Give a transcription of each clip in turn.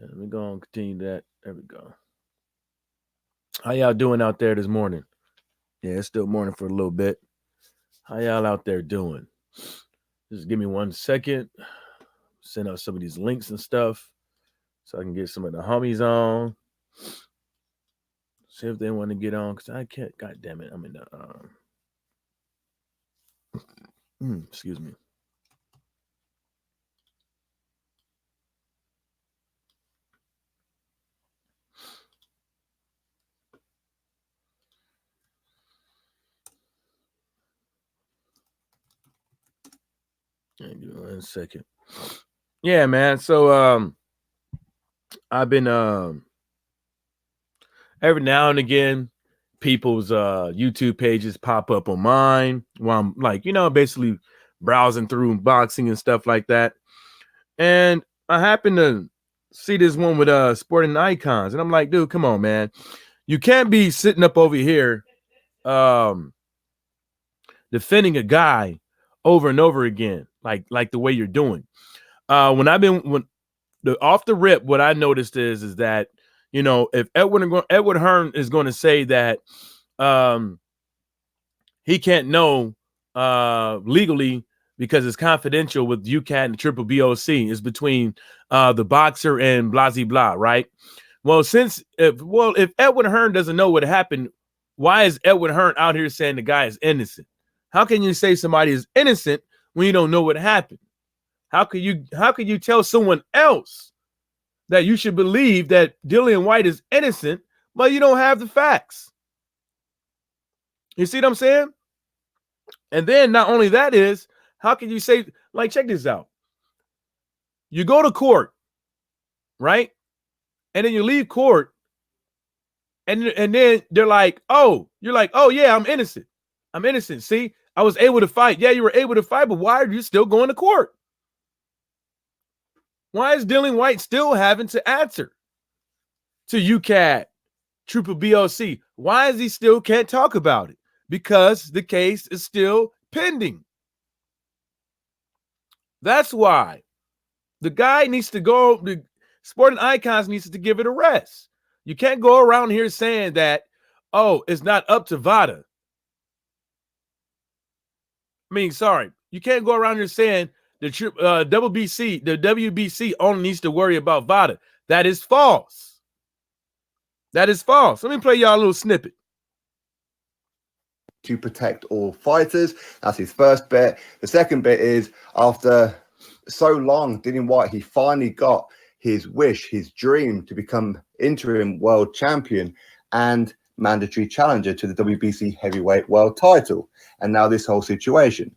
Let me go and continue that. There we go. How y'all doing out there this morning? Yeah, it's still morning for a little bit. How y'all out there doing? Just give me 1 second. Send out some of these links and stuff so I can get some of the homies on. See if they want to get on because I can't. God damn it! I'm in the. Excuse me. Give me 1 second. Yeah, man. So I've been every now and again people's YouTube pages pop up on mine while I'm like, basically browsing through boxing and stuff like that. And I happen to see this one with sporting icons, and I'm like, dude, come on, man. You can't be sitting up over here defending a guy over and over again, like the way you're doing. When off the rip, what I noticed is that if Edward Hearn is going to say that he can't know legally because it's confidential with UCAT and Triple BOC is between the boxer and blah blah, right? Well, if Edward Hearn doesn't know what happened, why is Edward Hearn out here saying the guy is innocent? How can you say somebody is innocent when you don't know what happened? How could you tell someone else that you should believe that Dillian Whyte is innocent, but you don't have the facts? You see what I'm saying? And then not only that is, how can you say, like, check this out. You go to court, right? And then you leave court, and then they're like, oh, you're like, oh yeah, I'm innocent. I'm innocent. See, I was able to fight. Yeah, you were able to fight, but why are you still going to court? Why is Dillian Whyte still having to answer to UCAT, Triple BOC? Why is he still can't talk about it? Because the case is still pending. That's why the guy needs to go. The Sporting Icons needs to give it a rest. You can't go around here saying that, oh, it's not up to VADA. You can't go around here saying the WBC only needs to worry about VADA. That is false. That is false. Let me play y'all a little snippet. To protect all fighters. That's his first bit. The second bit is, after so long, Dillian Whyte, he finally got his wish, his dream to become interim world champion and mandatory challenger to the WBC heavyweight world title. And now this whole situation.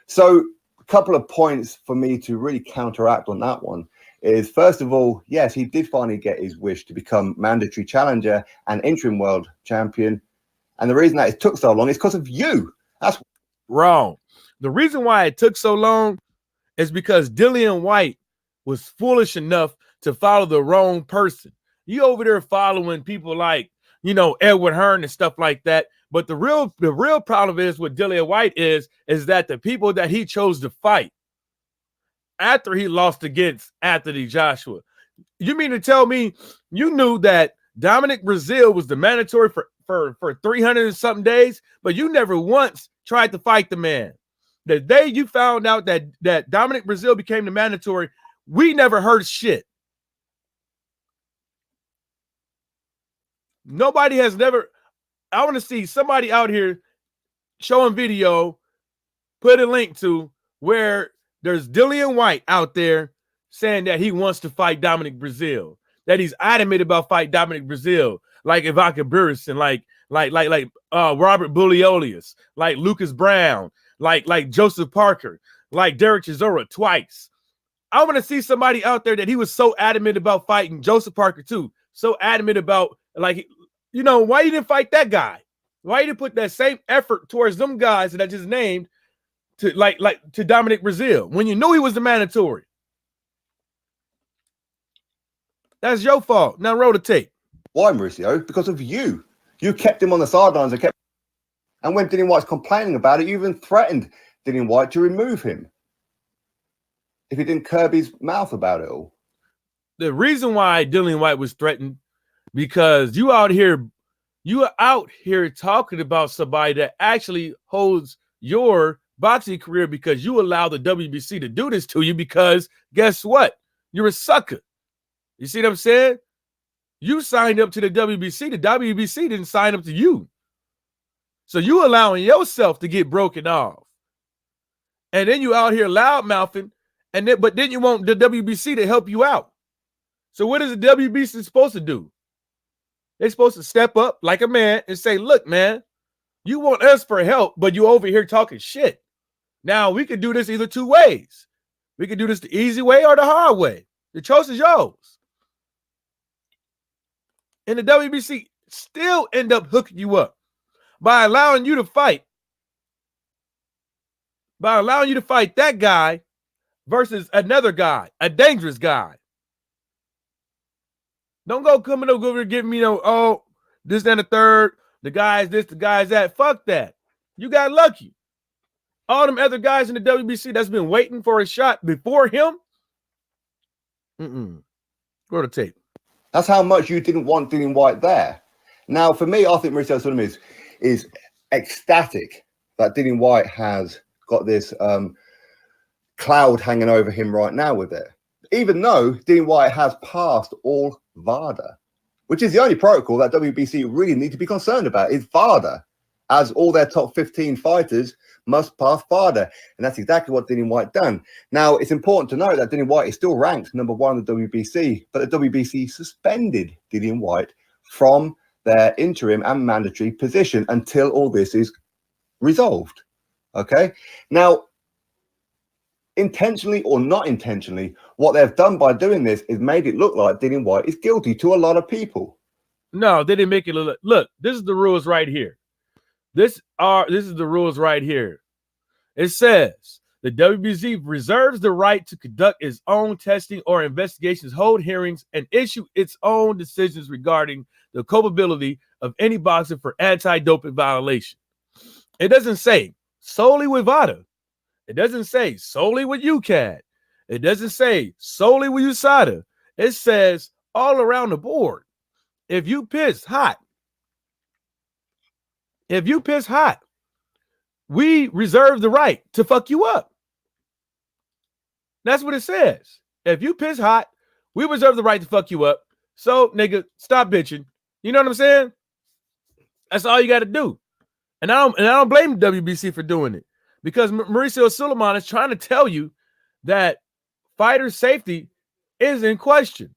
So a couple of points for me to really counteract on that one is, first of all, yes, he did finally get his wish to become mandatory challenger and interim world champion. And the reason that it took so long is because of you. That's wrong. The reason why it took so long is because Dillian Whyte was foolish enough to follow the wrong person. You over there following people like, Edward Hearn and stuff like that. But the real problem is with Dillian Whyte is that the people that he chose to fight after he lost against Anthony Joshua. You mean to tell me you knew that Dominic Brazil was the mandatory for 300 and something days, but you never once tried to fight the man? The day you found out that Dominic Brazil became the mandatory, we never heard shit. Nobody has never. I want to see somebody out here showing video, put a link to where there's Dillian Whyte out there saying that he wants to fight Dominic Brazil, that he's adamant about fight Dominic Brazil, like Ivanka Burison, like Robert Bulliolius, like Lucas Brown, like Joseph Parker, like Derek Chisora twice. I want to see somebody out there that he was so adamant about fighting Joseph Parker too, so adamant about, like, why you didn't fight that guy? Why you didn't put that same effort towards them guys that I just named to to Dominic Brazil when you knew he was the mandatory? That's your fault. Now roll the tape. Why, Mauricio? Because of you. You kept him on the sidelines and when Dillian Whyte's complaining about it, you even threatened Dillian Whyte to remove him if he didn't curb his mouth about it all. the reason why Dillian Whyte was threatened because you are out here talking about somebody that actually holds your boxing career because you allow the WBC to do this to you because guess what? You're a sucker. You see what I'm saying? You signed up to the WBC. The WBC didn't sign up to you. So you allowing yourself to get broken off. And then you out here loud mouthing, but then you want the WBC to help you out. So what is the WBC supposed to do? They're supposed to step up like a man and say, look, man, you want us for help, but you over here talking shit. Now, we could do this either two ways. We could do this the easy way or the hard way. The choice is yours. And the WBC still end up hooking you up by allowing you to fight. By allowing you to fight that guy versus another guy, a dangerous guy. Don't go coming over here giving me this and the third, the guy's this, the guy's that. Fuck that. You got lucky. All them other guys in the WBC that's been waiting for a shot before him. Go to tape. That's how much you didn't want Dillian Whyte there. Now, for me, I think Mauricio Sulaiman is ecstatic that Dillian Whyte has got this cloud hanging over him right now with it. Even though Dillian Whyte has passed all VADA, which is the only protocol that WBC really need to be concerned about, is VADA, as all their top 15 fighters must pass VADA. And that's exactly what Dillian Whyte done. Now, it's important to note that Dillian Whyte is still ranked number 1 in the WBC, but the WBC suspended Dillian Whyte from their interim and mandatory position until all this is resolved. Okay? Now, intentionally or not intentionally, what they've done by doing this is made it look like Dillian Whyte is guilty to a lot of people. No, they didn't make it look. This is the rules right here. This is the rules right here. It says the WBC reserves the right to conduct its own testing or investigations, hold hearings, and issue its own decisions regarding the culpability of any boxer for anti-doping violation. It doesn't say solely with VADA. It doesn't say solely with UCAD. It doesn't say solely with USADA. It says all around the board. If you piss hot, we reserve the right to fuck you up. That's what it says. If you piss hot, we reserve the right to fuck you up. So, nigga, stop bitching. You know what I'm saying? That's all you got to do. And I don't blame the WBC for doing it because Mauricio Sulaiman is trying to tell you that fighter safety is in question.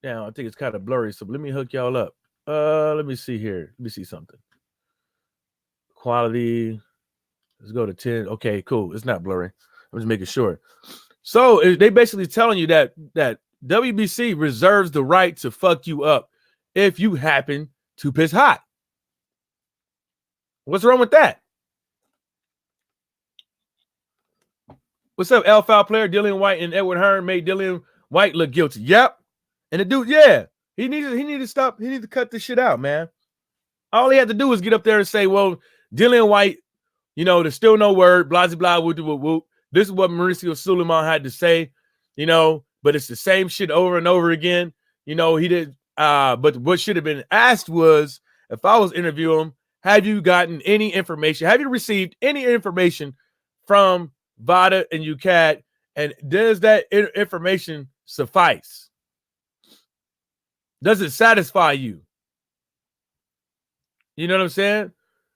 Now, I think it's kind of blurry, so let me hook y'all up. Let me see here. Let me see something. Quality. Let's go to 10. Okay, cool. It's not blurry. I'm just making sure. So they basically telling you that WBC reserves the right to fuck you up if you happen to piss hot. What's wrong with that? What's up, Alpha player? Dillian Whyte and Edward Hearn made Dillian Whyte look guilty. Yep. And the dude, yeah, he needs to stop. He needs to cut this shit out, man. All he had to do was get up there and say, well, Dillian Whyte, there's still no word, blah, blah, blah, whoop, whoop, whoop. This is what Mauricio Sulaiman had to say, but it's the same shit over and over again. He did, but what should have been asked was, if I was interviewing him, have you gotten any information? Have you received any information from VADA and UCAD? And does that information suffice? Does it satisfy you? You know what I'm saying?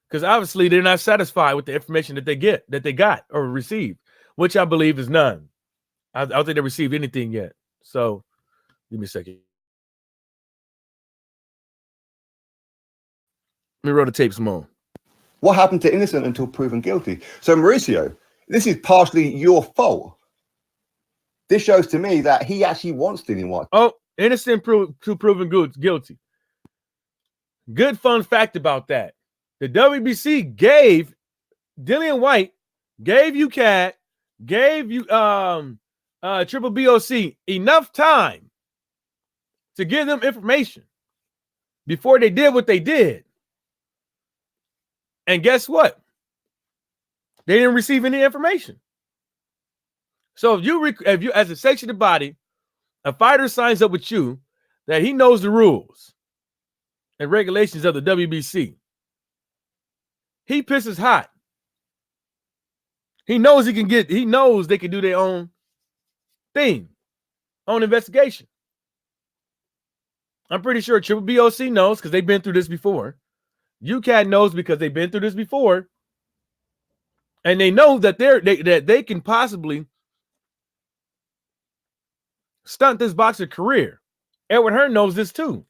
Because obviously they're not satisfied with the information that they got or received, which I believe is none. I don't think they received anything yet. So give me a second. Let me roll the tape some more. What happened to innocent until proven guilty? So Mauricio, this is partially your fault. This shows to me that he actually wants Dillian Whyte. Oh, innocent to proven guilty. Good fun fact about that. The WBC gave Dillian Whyte, gave UCAD, gave you Triple BOC enough time to give them information before they did what they did. And guess what? They didn't receive any information. So if you as a section of the body A fighter signs up with you that he knows the rules and regulations of the WBC. He pisses hot. He knows he knows they can do their own thing, own investigation. I'm pretty sure Triple BOC knows because they've been through this before. UCAD knows because they've been through this before. And they know that they can possibly stunt this boxer career. Edward Hearn knows this too.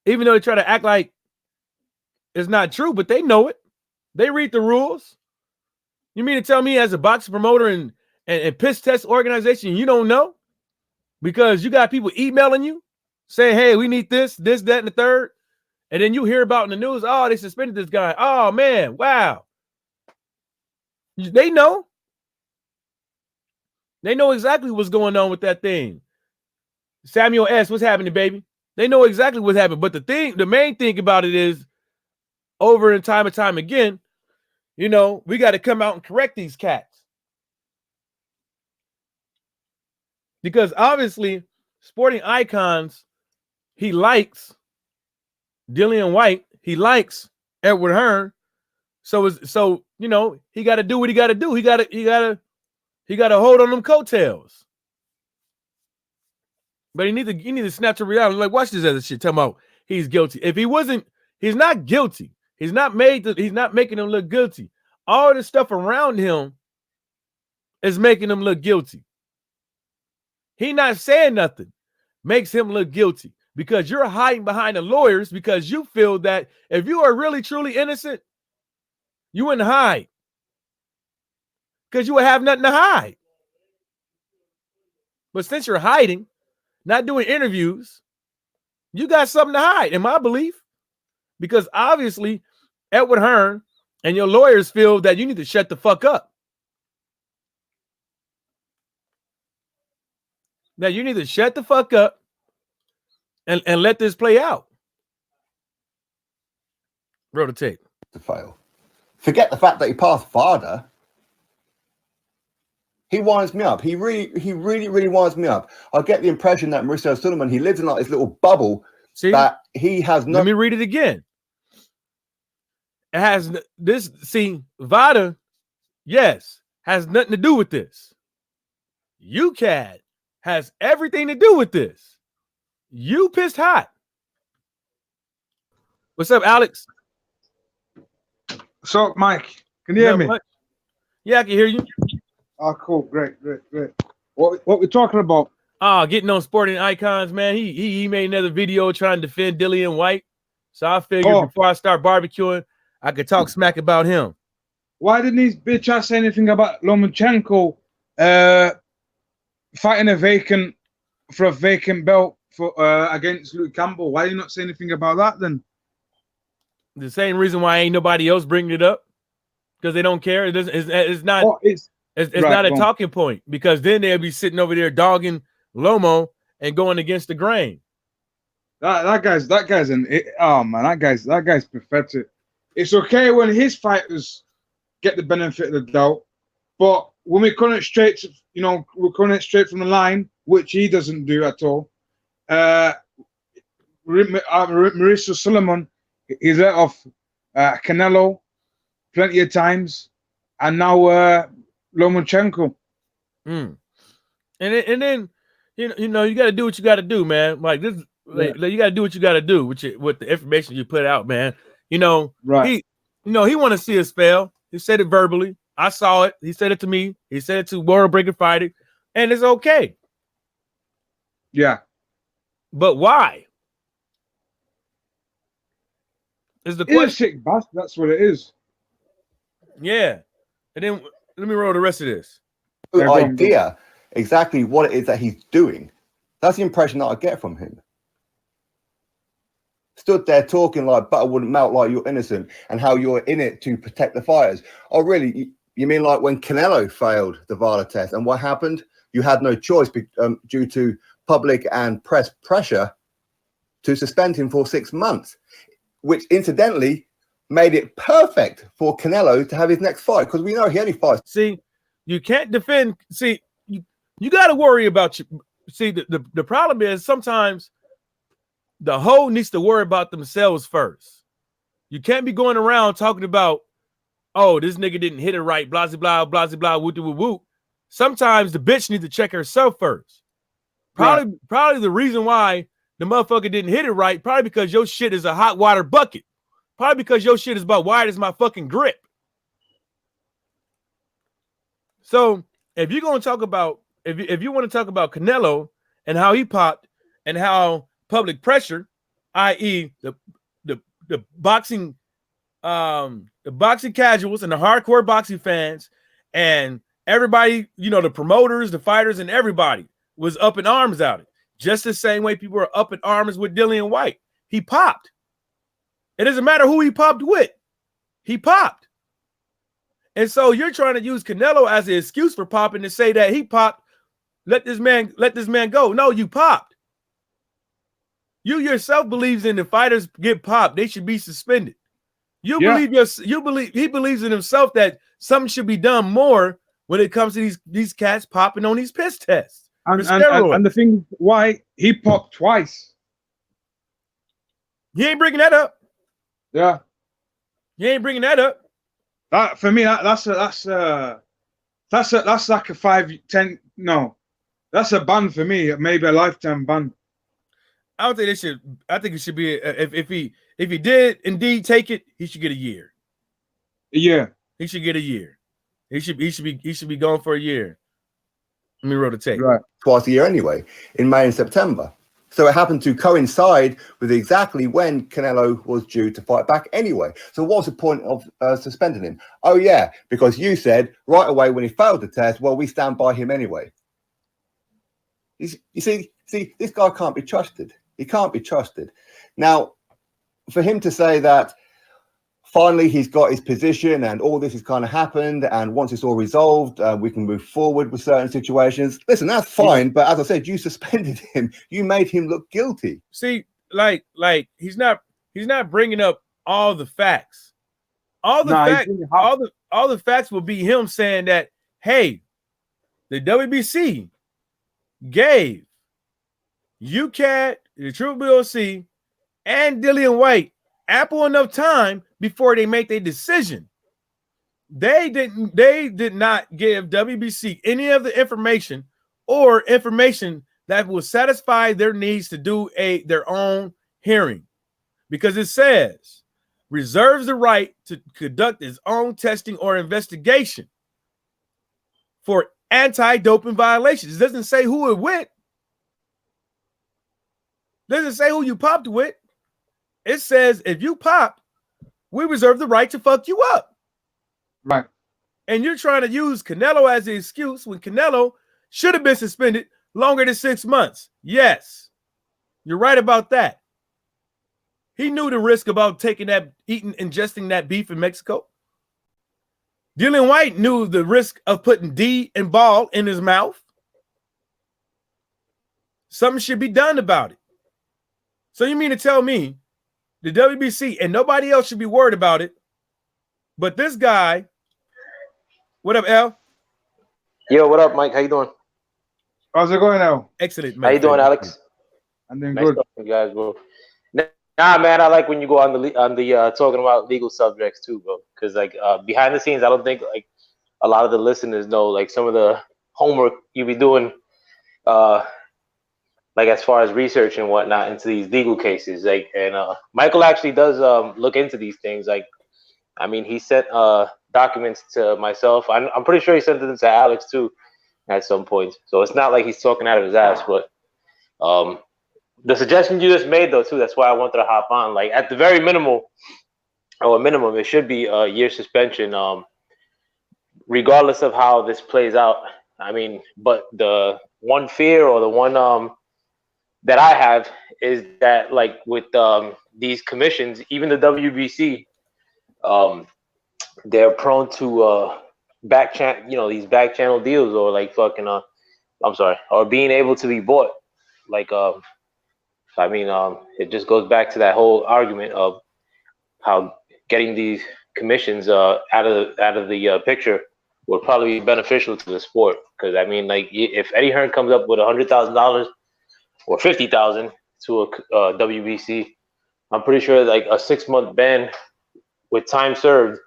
Even though they try to act like it's not true, but they know it. They read the rules. You mean to tell me as a boxing promoter and piss test organization, you don't know? Because you got people emailing you saying, hey, we need this, that, and the third. And then you hear about in the news, oh, they suspended this guy. Oh, man, wow. They know. They know exactly what's going on with that thing. Samuel S., what's happening, baby? They know exactly what's happening. But the main thing about it is, over and time again, you know, we got to come out and correct these cats. Because obviously, sporting icons, he likes Dillian Whyte. He likes Edward Hearn. So you know, he got to do what he got to do. He got to hold on them coattails. But he need to snap to reality. Like, watch this other shit. Talking about he's guilty. If he wasn't, he's not guilty. He's not making him look guilty. All the stuff around him is making him look guilty. He not saying nothing makes him look guilty because you're hiding behind the lawyers because you feel that if you are really truly innocent, you wouldn't hide because you would have nothing to hide. But since you're hiding, not doing interviews, you got something to hide, in my belief, because obviously Edward Hearn and your lawyers feel that you need to shut the fuck up. That you need to shut the fuck up and let this play out. Roll the tape. To fail. Forget the fact that he passed VADA. He winds me up. He really winds me up. I get the impression that Mauricio Sulaiman, he lives in like this little bubble. See, that he has no. Let me read it again. It has this. See, VADA, yes, has nothing to do with this. UCAD has everything to do with this. You pissed hot. What's up, Alex? So, Mike, can you hear me? Much? Yeah, I can hear you. Oh, cool. Great. What we're talking about? Getting on sporting icons, man. He made another video trying to defend Dillian Whyte. So I figured before I start barbecuing, I could talk smack about him. Why didn't these bitch ass say anything about Lomachenko fighting a vacant belt for against Luke Campbell? Why did you not say anything about that then? The same reason why ain't nobody else bringing it up, because they don't care. It's not. It's right, not a talking point, because then they'll be sitting over there dogging Lomo and going against the grain. That guy's that guy's pathetic. It's okay when his fighters get the benefit of the doubt, but when we're coming straight from the line, which he doesn't do at all. Mauricio Sulaiman, he's let off Canelo plenty of times, and now Lomachenko. And then you know you got to do what you got to do, man. Like this, like, you got to do what you got to do with the information you put out, man. You know, right? He want to see us fail. He said it verbally. I saw it. He said it to me. He said it to World Breaker Fighting, and it's okay. Yeah, but why? Is the question? Sick bastard. That's what it is. Yeah, and then let me roll the rest of this. Idea exactly what it is that he's doing. That's the impression that I get from him. Stood there talking like butter wouldn't melt, like you're innocent, and how you're in it to protect the fighters. Oh, really? You mean like when Canelo failed the VADA test, and what happened? You had no choice due to public and press pressure to suspend him for 6 months, which incidentally made it perfect for Canelo to have his next fight, because we know he only fights. See, you can't defend. See, You got to worry about you. See, the problem is sometimes the hoe needs to worry about themselves first. You can't be going around talking about, oh, this nigga didn't hit it right, blah, blah, blah, blah, whoop, whoop, whoop. Sometimes the bitch needs to check herself first. Probably the reason why the motherfucker didn't hit it right, probably because your shit is a hot water bucket. Probably because your shit is about wide as my fucking grip. So if you're going to talk about, if you want to talk about Canelo and how he popped and how public pressure, i.e. the boxing casuals and the hardcore boxing fans and everybody, the promoters, the fighters, and everybody was up in arms out it. Just the same way people are up in arms with Dillian Whyte. He popped. It doesn't matter who he popped with. He popped. And so you're trying to use Canelo as an excuse for popping to say that he popped. Let this man go. No, you popped. You yourself believes in the fighters get popped, they should be suspended. He believes in himself that something should be done more when it comes to these cats popping on these piss tests. And the thing why he popped twice. He ain't bringing that up. Yeah. He ain't bringing that up. That for me, that's like a 5-10. No, that's a ban for me. Maybe a lifetime ban. I don't think it should. I think it should be if he did indeed take it, he should get a year. Yeah, he should get a year. He should be gone for a year. Let me roll the tape. Right, twice a year anyway, in May and September. So it happened to coincide with exactly when Canelo was due to fight back anyway. So what's the point of suspending him? Oh yeah, because you said right away when he failed the test, well, we stand by him anyway. You see, this guy can't be trusted. He can't be trusted. Now, for him to say that finally he's got his position and all this has kind of happened, and once it's all resolved, we can move forward with certain situations. Listen, that's fine, but as I said, you suspended him. You made him look guilty. See, like he's not bringing up all the facts. All the facts will be him saying that, hey, the WBC gave UCAT, the Triple BOC, and Dillian Whyte ample enough time before they make their decision. They did not give WBC any of the information or information that will satisfy their needs to do their own hearing, because it says reserves the right to conduct its own testing or investigation for anti-doping violations. It doesn't say who it with. It doesn't say who you popped with. It says if you pop, we reserve the right to fuck you up. Right. And you're trying to use Canelo as the excuse when Canelo should have been suspended longer than 6 months. Yes, you're right about that. He knew the risk about ingesting that beef in Mexico. Dillian Whyte knew the risk of putting D and ball in his mouth. Something should be done about it. So you mean to tell me the WBC and nobody else should be worried about it, but this guy? What up, L? Yo, what up, Mike? How you doing? How's it going now? Excellent. How you doing, Alex? I'm doing nice good. Talking, guys, bro. Nah, man, I like when you go on the talking about legal subjects too, bro. Because behind the scenes, I don't think like a lot of the listeners know like some of the homework you be doing, like as far as research and whatnot into these legal cases. And Michael actually does look into these things. I mean, he sent documents to myself. I'm pretty sure he sent them to Alex too at some point. So it's not like he's talking out of his ass. But the suggestion you just made, though, too, that's why I wanted to hop on. Like at the very minimum, it should be a year suspension, regardless of how this plays out. I mean, but the one fear or the one that I have is that like with these commissions, even the WBC, they're prone to these back channel deals or like fucking or being able to be bought. I mean, it just goes back to that whole argument of how getting these commissions out of the picture would probably be beneficial to the sport. Because I mean, like, if Eddie Hearn comes up with $100,000 or 50,000 to a WBC, I'm pretty sure like a 6-month ban with time served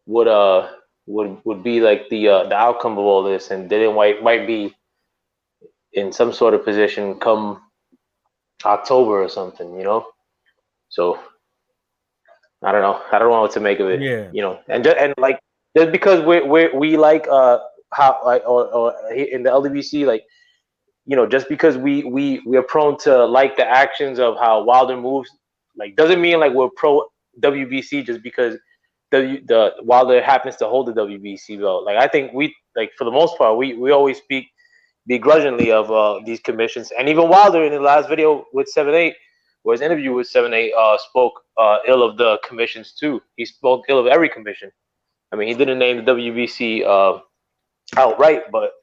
would be like the outcome of all this, and Dillian Whyte might be in some sort of position come October or something, you know. So I don't know. I don't know what to make of it. Yeah. You know, and like just because we like how like or in the LDBC, like, you know, just because we are prone to like the actions of how Wilder moves, like doesn't mean like we're pro WBC just because the Wilder happens to hold the WBC belt. Like I think we, like, for the most part, we always speak begrudgingly of these commissions, and even Wilder in the last video with 7-8, or his interview with 7-8, spoke ill of the commissions too. He spoke ill of every commission. I mean, he didn't name the WBC outright, but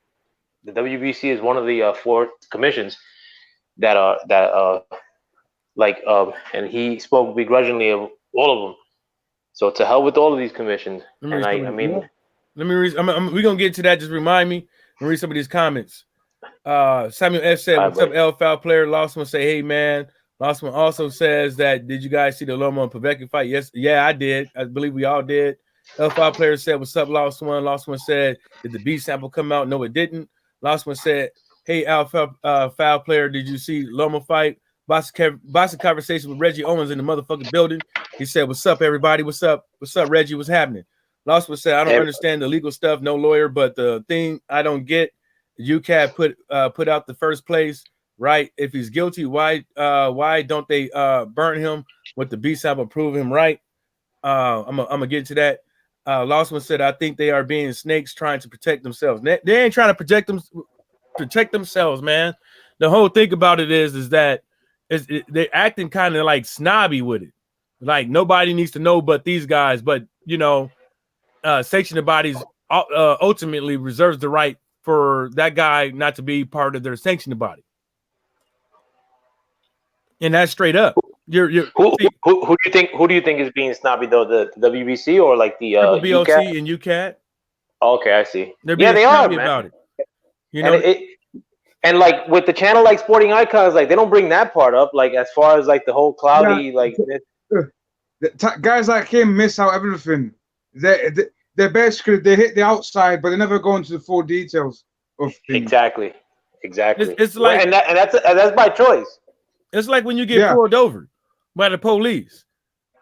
the WBC is one of the 4 commissions that and he spoke begrudgingly of all of them. So to hell with all of these commissions. And I mean, let me read. We're gonna get to that. Just remind me. Let me read some of these comments. Samuel S said, "What's up, L Foul player?" Lost one say, "Hey man." Lost one also says that, "Did you guys see the Loma and Povetkin fight?" Yes, yeah, I did. I believe we all did. L Foul player said, "What's up, Lost one?" Lost one said, "Did the B sample come out?" No, it didn't. Lost one said, "Hey, Al Foul player, did you see Loma fight?" Boxing conversation with Reggie Owens in the motherfucking building. He said, "What's up, everybody? What's up? What's up, Reggie? What's happening?" Lost one said, "I don't understand the legal stuff. No lawyer, but the thing I don't get, UCAD put out the first place, right? If he's guilty, why don't they burn him with the B sample, prove him right?" I'm gonna get to that. Lost one said, "I think they are being snakes trying to protect themselves. They ain't trying to protect themselves, man. The whole thing about it is that they're acting kind of like snobby with it. Like nobody needs to know but these guys. But you know, sanctioning bodies ultimately reserves the right for that guy not to be part of their sanctioning body, and that's straight up. Who do you think is being snobby though? The WBC or like the BOC UCAD? and UCAD? Okay, I see. They're being they snobby are, man. about it. You know, and like with the channel like Sporting Icons, like they don't bring that part up. Like as far as like the whole cloudy guys like him miss out everything. They're basically, they hit the outside, but they never go into the full details of things. Exactly. It's like, and that's by choice. It's like when you get pulled over by the police.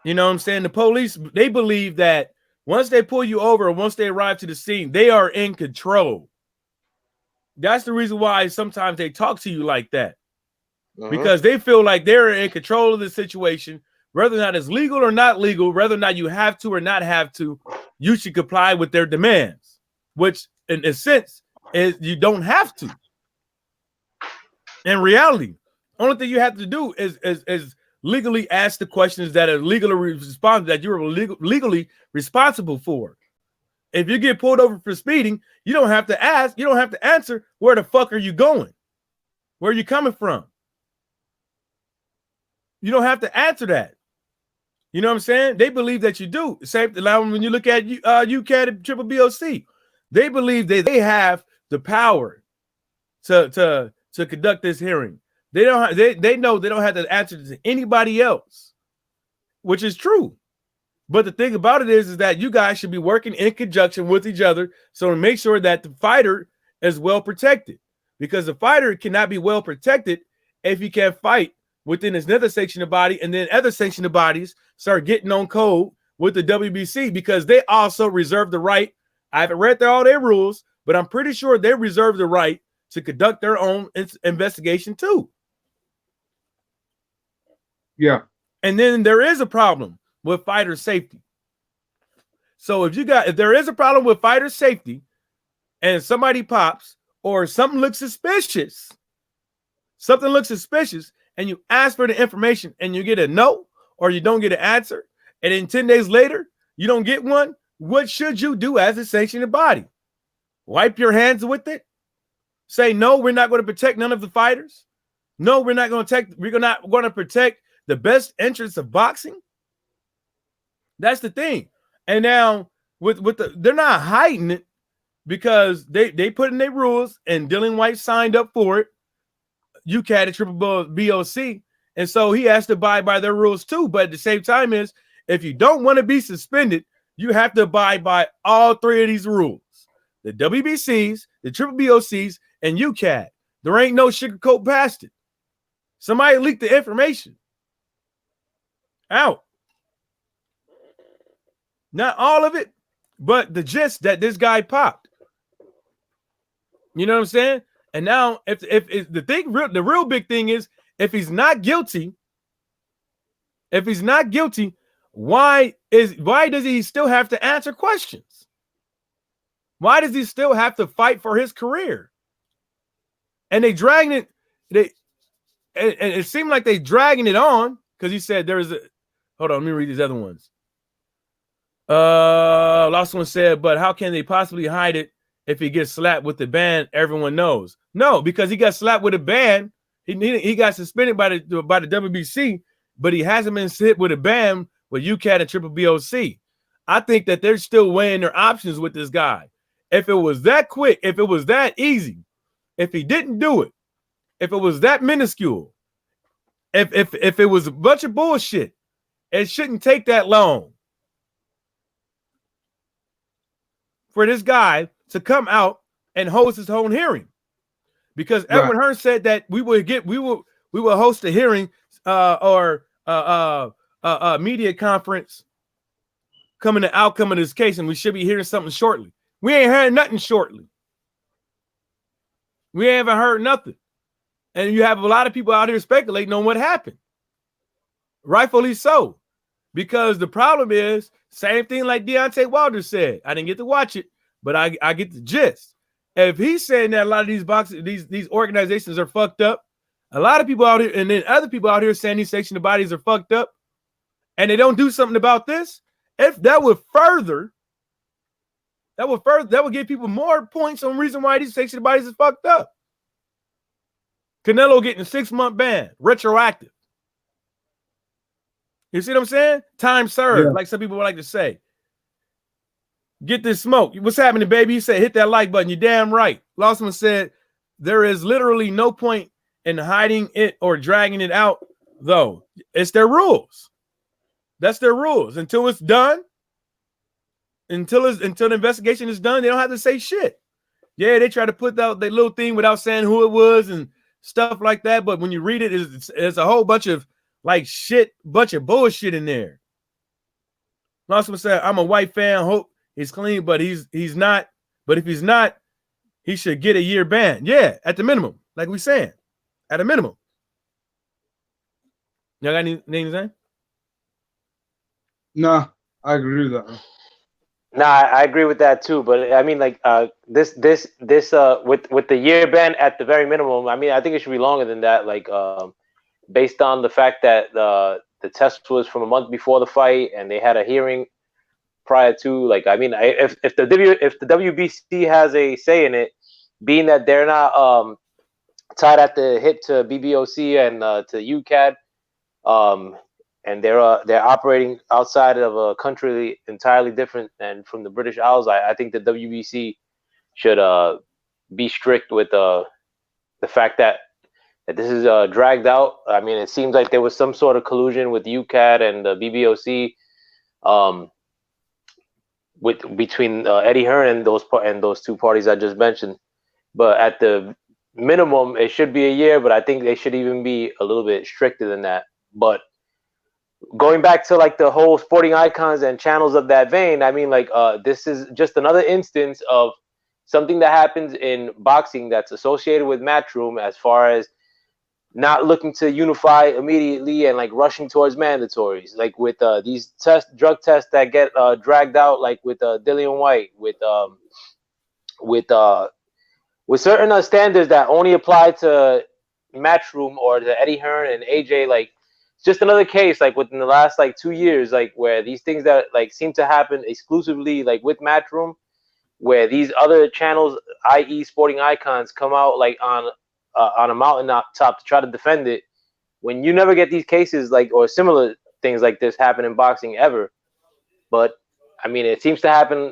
You know what I'm saying? The police, they believe that once they pull you over or once they arrive to the scene, they are in control. That's the reason why sometimes they talk to you like that. Because they feel like they're in control of the situation, whether or not it's legal or not legal, whether or not you have to or not have to, you should comply with their demands, which in a sense is you don't have to. In reality, only thing you have to do is legally ask the questions that are that you're legally responsible for. If you get pulled over for speeding, you don't have to ask, you don't have to answer, where the fuck are you going? Where are you coming from? You don't have to answer that. You know what I'm saying? They believe that you do. Same when you look at UCAD and Triple BOC, they believe that they have the power to conduct this hearing. They don't. They know they don't have to answer to anybody else, which is true. But the thing about it is that you guys should be working in conjunction with each other, so to make sure that the fighter is well protected. Because the fighter cannot be well protected if he can't fight within another sanctioned body, and then other sanctioned bodies start getting on code with the WBC because they also reserve the right. I haven't read all their rules, but I'm pretty sure they reserve the right to conduct their own investigation too. Yeah. And then there is a problem with fighter safety. So if there is a problem with fighter safety and somebody pops or something looks suspicious, and you ask for the information and you get a no or you don't get an answer, and then 10 days later you don't get one, what should you do as a sanctioned body? Wipe your hands with it? Say, no, we're not going to protect none of the fighters? No, we're not going to protect the best interests of boxing? That's the thing. And now they're not hiding it. because they put in their rules and Dylan White signed up for it. UCAD and Triple BOC, and so he has to abide by their rules too. But at the same time, is if you don't want to be suspended, you have to abide by all three of these rules: the WBCs, the Triple BOCs, and UCAD. There ain't no sugarcoat past it. Somebody leaked the information out. Not all of it, but the gist that this guy popped. You know what I'm saying? And now, if the real big thing is, if he's not guilty, why does he still have to answer questions? Why does he still have to fight for his career? And they dragging it. And it seemed like they dragging it on because he said there is a. Hold on, let me read these other ones. Last one said, but how can they possibly hide it if he gets slapped with the ban? Everyone knows. No, because he got slapped with a ban. He got suspended by the WBC, but he hasn't been hit with a ban with UCAD and Triple BOC. I think that they're still weighing their options with this guy. If it was that quick, if it was that easy, if he didn't do it, if it was that minuscule, if it was a bunch of bullshit, it shouldn't take that long for this guy to come out and host his own hearing. Because Edward Hearn said that we will host a hearing or a media conference coming the outcome of this case, and we should be hearing something shortly. We ain't heard nothing shortly. We haven't heard nothing. And you have a lot of people out here speculating on what happened. Rightfully so. Because the problem is, same thing like Deontay Wilder said. I didn't get to watch it, but I get the gist. If he's saying that a lot of these organizations are fucked up, a lot of people out here, and then other people out here saying these sectional bodies are fucked up, and they don't do something about this, if that would give people more points on reason why these sectional bodies is fucked up. Canelo getting a 6-month ban, retroactive. You see what I'm saying? Time served, like some people would like to say. Get this smoke. What's happening, baby? You said hit that like button. You're damn right. Lawson said there is literally no point in hiding it or dragging it out, though. It's their rules. That's their rules. Until it's done, until the investigation is done, they don't have to say shit. Yeah, they try to put out their little thing without saying who it was and stuff like that. But when you read it, it's a whole bunch of bunch of bullshit in there. Lawson said, I'm a Whyte fan. Hope he's clean, but he's not. But if he's not, he should get a year ban. Yeah, at the minimum, like we saying, at a minimum. Y'all got anything to say? No, I agree with that. Nah, I agree with that too. But I mean, like this with the year ban at the very minimum. I mean, I think it should be longer than that. Like based on the fact that the test was from a month before the fight, and they had a hearing prior to. Like, I mean, if the WBC has a say in it, being that they're not tied at the hip to BBOC and to UCAD, and they're operating outside of a country entirely different than from the British Isles, I think the WBC should be strict with the fact that this is dragged out. I mean, it seems like there was some sort of collusion with UCAD and the BBOC, between Eddie Hearn and those two parties I just mentioned. But at the minimum, it should be a year. But I think they should even be a little bit stricter than that. But going back to like the whole sporting icons and channels of that vein, I mean, like this is just another instance of something that happens in boxing that's associated with Matchroom, as far as not looking to unify immediately and like rushing towards mandatories, like with these drug tests that get dragged out, like with Dillian Whyte, with certain standards that only apply to Matchroom or to Eddie Hearn and AJ. Like, it's just another case, like within the last like 2 years, like where these things that like seem to happen exclusively like with Matchroom, where these other channels, i.e. sporting icons, come out like on a mountain top to try to defend it, when you never get these cases like or similar things like this happen in boxing ever. But I mean, it seems to happen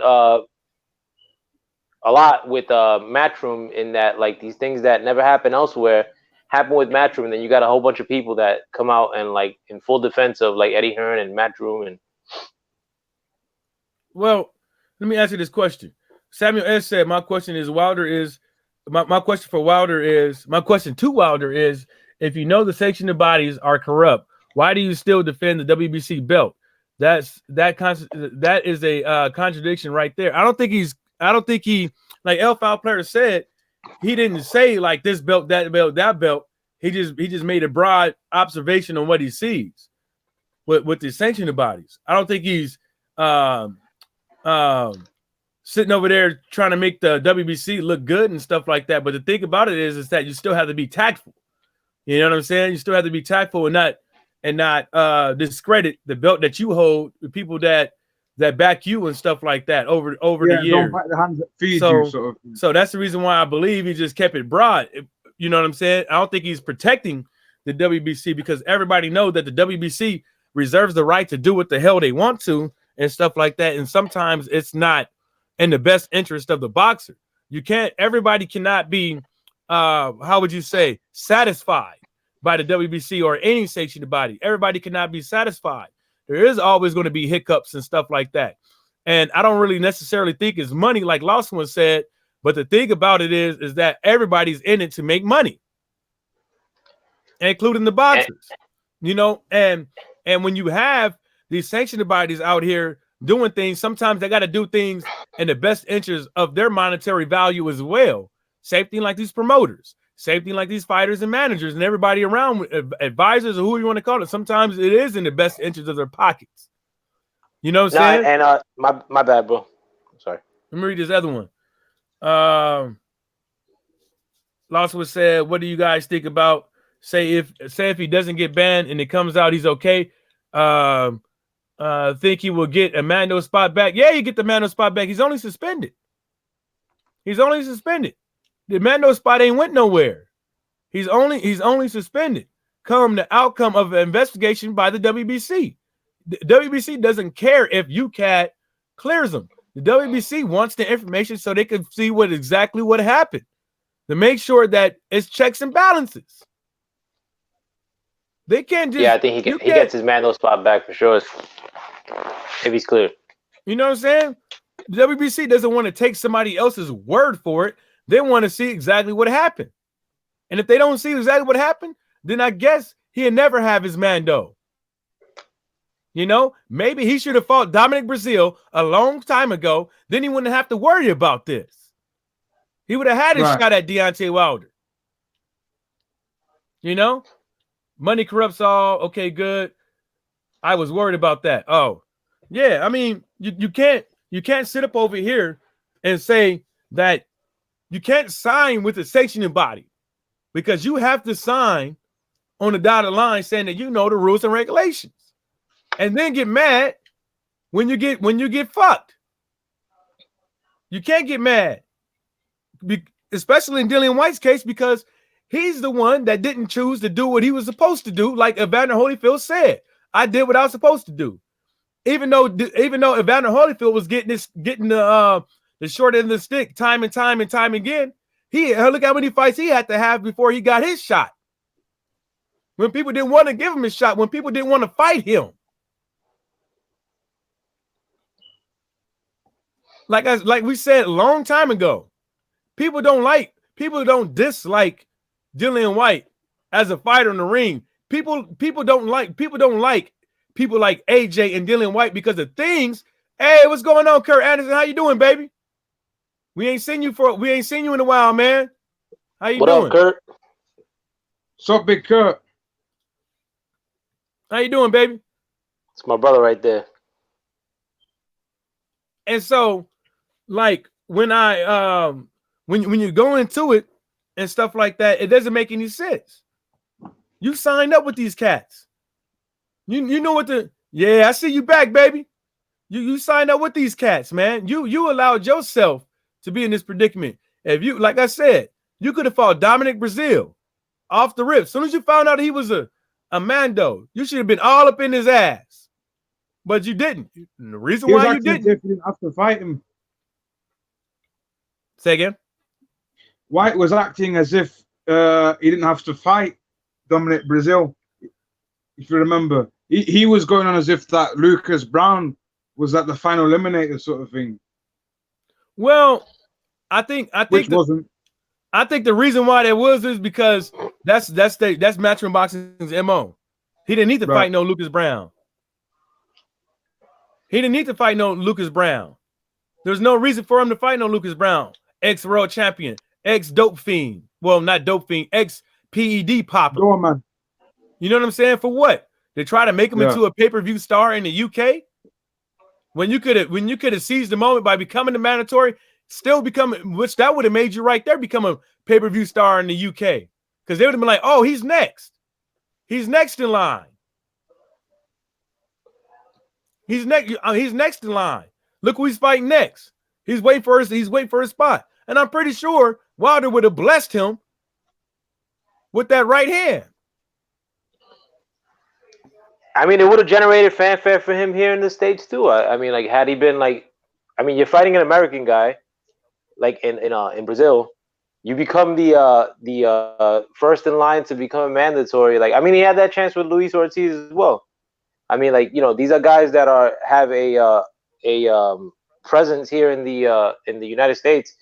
a lot with Matchroom, in that like these things that never happen elsewhere happen with Matchroom, and then you got a whole bunch of people that come out and like in full defense of like Eddie Hearn and Matchroom. And well, let me ask you this question. Samuel S. said, my question to Wilder is, if you know the sanctioning bodies are corrupt, why do you still defend the WBC belt? That is a contradiction right there. I don't think he, like El Foul Player said, he didn't say like this belt, that belt, that belt. He just made a broad observation on what he sees with the sanctioning bodies. I don't think he's sitting over there trying to make the WBC look good and stuff like that. But the thing about it is that you still have to be tactful. You know what I'm saying? You still have to be tactful and not discredit the belt that you hold, the people that back you and stuff like that over the years. Don't bite the hands that feed you, sort of. So that's the reason why I believe he just kept it broad. You know what I'm saying? I don't think he's protecting the WBC, because everybody knows that the WBC reserves the right to do what the hell they want to and stuff like that. And sometimes it's not in the best interest of the boxer. Everybody cannot be, how would you say, satisfied by the WBC or any sanctioned body. Everybody cannot be satisfied. There is always going to be hiccups and stuff like that. And I don't really necessarily think it's money, like Lawson said. But the thing about it is that everybody's in it to make money, including the boxers. You know, and when you have these sanctioned bodies out here doing things, sometimes they got to do things in the best interest of their monetary value as well. Same thing like these promoters, same thing like these fighters and managers and everybody around, advisors or who you want to call it. Sometimes it is in the best interest of their pockets. You know what I'm saying? And my bad, bro. Sorry. Let me read this other one. Lawson said, what do you guys think about say if he doesn't get banned and it comes out he's okay? Think he will get a Mando spot back? Yeah, you get the Mando spot back. He's only suspended. The Mando spot ain't went nowhere. He's only suspended. Come the outcome of an investigation by the WBC. The WBC doesn't care if UCAT clears him. The WBC wants the information so they can see exactly what happened, to make sure that it's checks and balances. They can't just. Yeah, I think he gets his Mando spot back for sure if he's cleared. You know what I'm saying? The WBC doesn't want to take somebody else's word for it. They want to see exactly what happened. And if they don't see exactly what happened, then I guess he'll never have his Mando. You know, maybe he should have fought Dominic Brazil a long time ago. Then he wouldn't have to worry about this. He would have had his shot at Deontay Wilder. You know, money corrupts all. Okay, good. I was worried about that. Oh, yeah. I mean, you can't sit up over here and say that you can't sign with the sanctioning body, because you have to sign on the dotted line saying that you know the rules and regulations, and then get mad when you get fucked. You can't get mad, especially in Dillian Whyte's case, because he's the one that didn't choose to do what he was supposed to do. Like Evander Holyfield said, I did what I was supposed to do. Even though Evander Holyfield was getting the short end of the stick time and time again, look how many fights he had to have before he got his shot. When people didn't want to give him his shot, when people didn't want to fight him. Like we said a long time ago, people don't dislike Dillian Whyte as a fighter in the ring. People don't like people like AJ and Dillian Whyte because of things. Hey, what's going on, Kurt Anderson? How you doing, baby? We ain't seen you in a while, man. How you doing? What up, Kurt? What's up, Big Kurt? How you doing, baby? It's my brother right there. And so, like, when you go into it and stuff like that, it doesn't make any sense. You signed up with these cats. You know what I see you back, baby. You signed up with these cats, man. You allowed yourself to be in this predicament. If you, like I said, you could have fought Dominic Brazil off the rip. As soon as you found out he was a Mando, you should have been all up in his ass. But you didn't. And the reason why you didn't have to fight him. Say again. Whyte was acting as if he didn't have to fight Dominic Brazil. If you remember, he was going on as if that Lucas Brown was at the final eliminator sort of thing. Well, I think Which wasn't. I think the reason why that was is because that's Matchroom Boxing's MO. He didn't need to fight no Lucas Brown. He didn't need to fight no Lucas Brown. There's no reason for him to fight no Lucas Brown. Ex-world champion, ex-dope fiend. Well, not dope fiend, ex-PED popper. Doorman. You know what I'm saying? For what? To try to make him into a pay-per-view star in the UK? When you could have seized the moment by becoming the mandatory, still becoming, which that would have made you right there become a pay-per-view star in the UK. Because they would have been like, oh, he's next. He's next in line. He's next in line. Look who he's fighting next. He's waiting for his spot. And I'm pretty sure Wilder would have blessed him with that right hand. I mean, it would have generated fanfare for him here in the States too. I mean, like, had he been like, I mean, you're fighting an American guy, like in Brazil, you become the first in line to become a mandatory. Like, I mean, he had that chance with Luis Ortiz as well. I mean, like, you know, these are guys that have a presence here in the United States,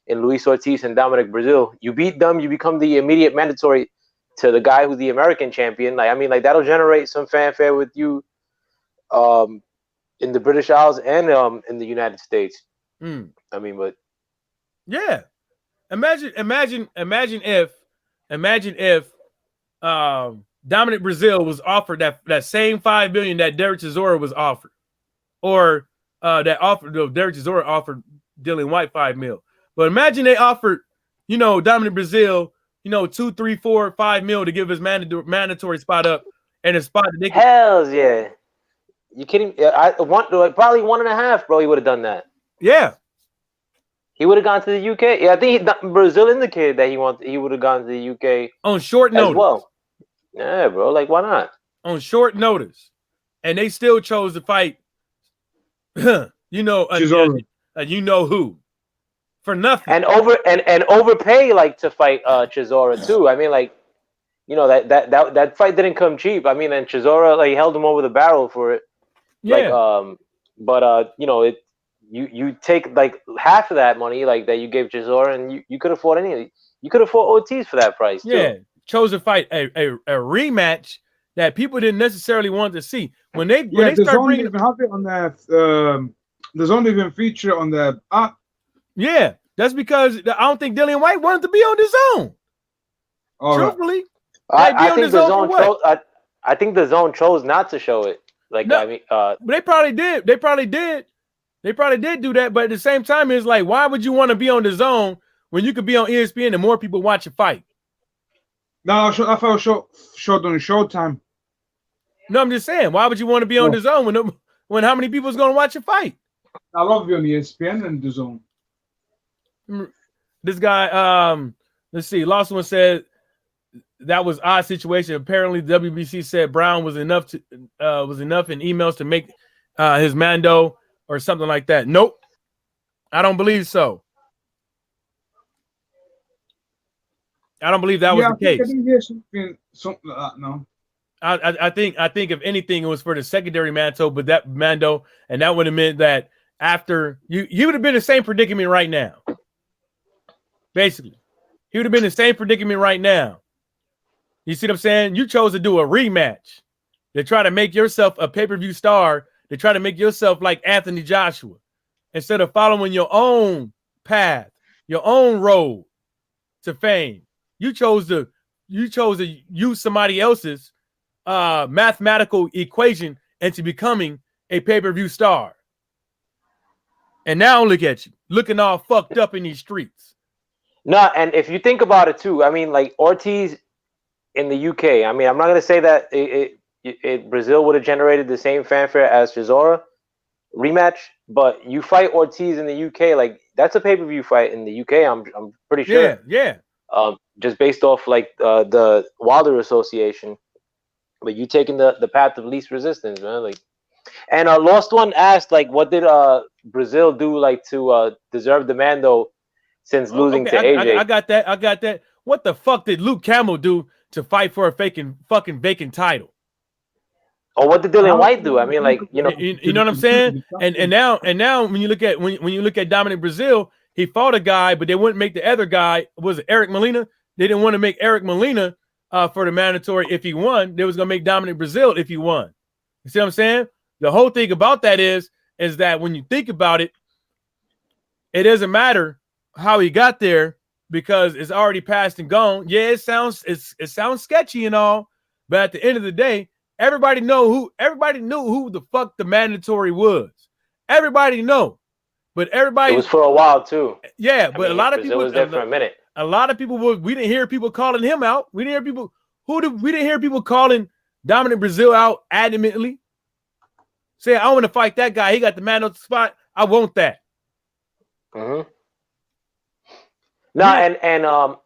in Luis Ortiz and Dominic Brazil. You beat them, you become the immediate mandatory to the guy who's the American champion. Like, I mean, like, that'll generate some fanfare with you in the British Isles and in the United States. I mean, but yeah, imagine if Dominic Brazil was offered that same $5 million that Derek Chisora was offered, or Derek Chisora offered Dillian Whyte $5 million. But imagine they offered, you know, Dominic Brazil, you know, $2, $3, $4, $5 million to give his mandatory spot up, and a spot that they could. Hells yeah. You kidding? Probably 1.5, bro. He would have done that. Yeah. He would have gone to the UK. Yeah, I think Brazil indicated that he would have gone to the UK on short notice. As well. Yeah, bro. Like, why not? On short notice, and they still chose to fight. You know, you know who, for nothing, and overpay like to fight Chisora too. I mean, like, you know, that fight didn't come cheap. I mean, and Chisora like held him over the barrel for it. Yeah. Like, but you know, you take like half of that money like that you gave Chisora, and you could afford you could afford Ortiz for that price too. Yeah, chose to fight a rematch that people didn't necessarily want to see. When they start bringing even have it on their there's only even feature on the app. Yeah, that's because I don't think Dillian Whyte wanted to be on the zone. Truthfully, I think the zone chose not to show it. Like, no, I mean, they probably did. They probably did do that. But at the same time, it's like, why would you want to be on the zone when you could be on ESPN and more people watch a fight? No, I thought it was showed on Showtime. No, I'm just saying, why would you want to be on the zone when how many people is going to watch a fight? I love you on ESPN and the zone. This guy, let's see, Last One said that was odd situation. Apparently, WBC said Brown was enough in emails to make his Mando or something like that. Nope, I don't believe so. I don't believe that was the case. I didn't hear something like that. No. I think if anything, it was for the secondary Mando, but that Mando, and that would have meant that after you would have been in the same predicament right now. Basically, he would have been in the same predicament right now. You see what I'm saying? You chose to do a rematch to try to make yourself a pay-per-view star, to try to make yourself like Anthony Joshua, instead of following your own path, your own road to fame. You chose to use somebody else's mathematical equation into becoming a pay-per-view star. And now look at you, looking all fucked up in these streets. No, and if you think about it too, I mean, like Ortiz in the UK, I mean, I'm not going to say that Brazil would have generated the same fanfare as Chisora rematch, but you fight Ortiz in the UK, like that's a pay-per-view fight in the UK. I'm pretty sure. Yeah. Just based off like the Wilder Association, but you taking the path of least resistance, man. Like, and Lost One asked, like, what did Brazil do like to deserve the Mando since losing Okay, to AJ. I got that. I got that. What the fuck did Luke Campbell do to fight for a fucking vacant title? Or what did Dillian White do? I mean, like, you know, You know what I'm saying? And now when you look at when you look at Dominic Brazil, he fought a guy, but they wouldn't make the other guy. Was it Eric Molina? They didn't want to make Eric Molina for the mandatory if he won. They was gonna make Dominic Brazil if he won. You see what I'm saying? The whole thing about that is that when you think about it, it doesn't matter how he got there because it's already passed and gone. Yeah, it sounds sketchy and all, but at the end of the day, everybody knew who the fuck the mandatory was. Everybody know, but everybody it was for a while too. Yeah, but a lot of people was there for a minute. A lot of people we didn't hear people calling him out. We didn't hear people we didn't hear people calling Dominic Brazil out adamantly. Saying, I want to fight that guy. He got the mandatory spot. I want that. Mm-hmm. No,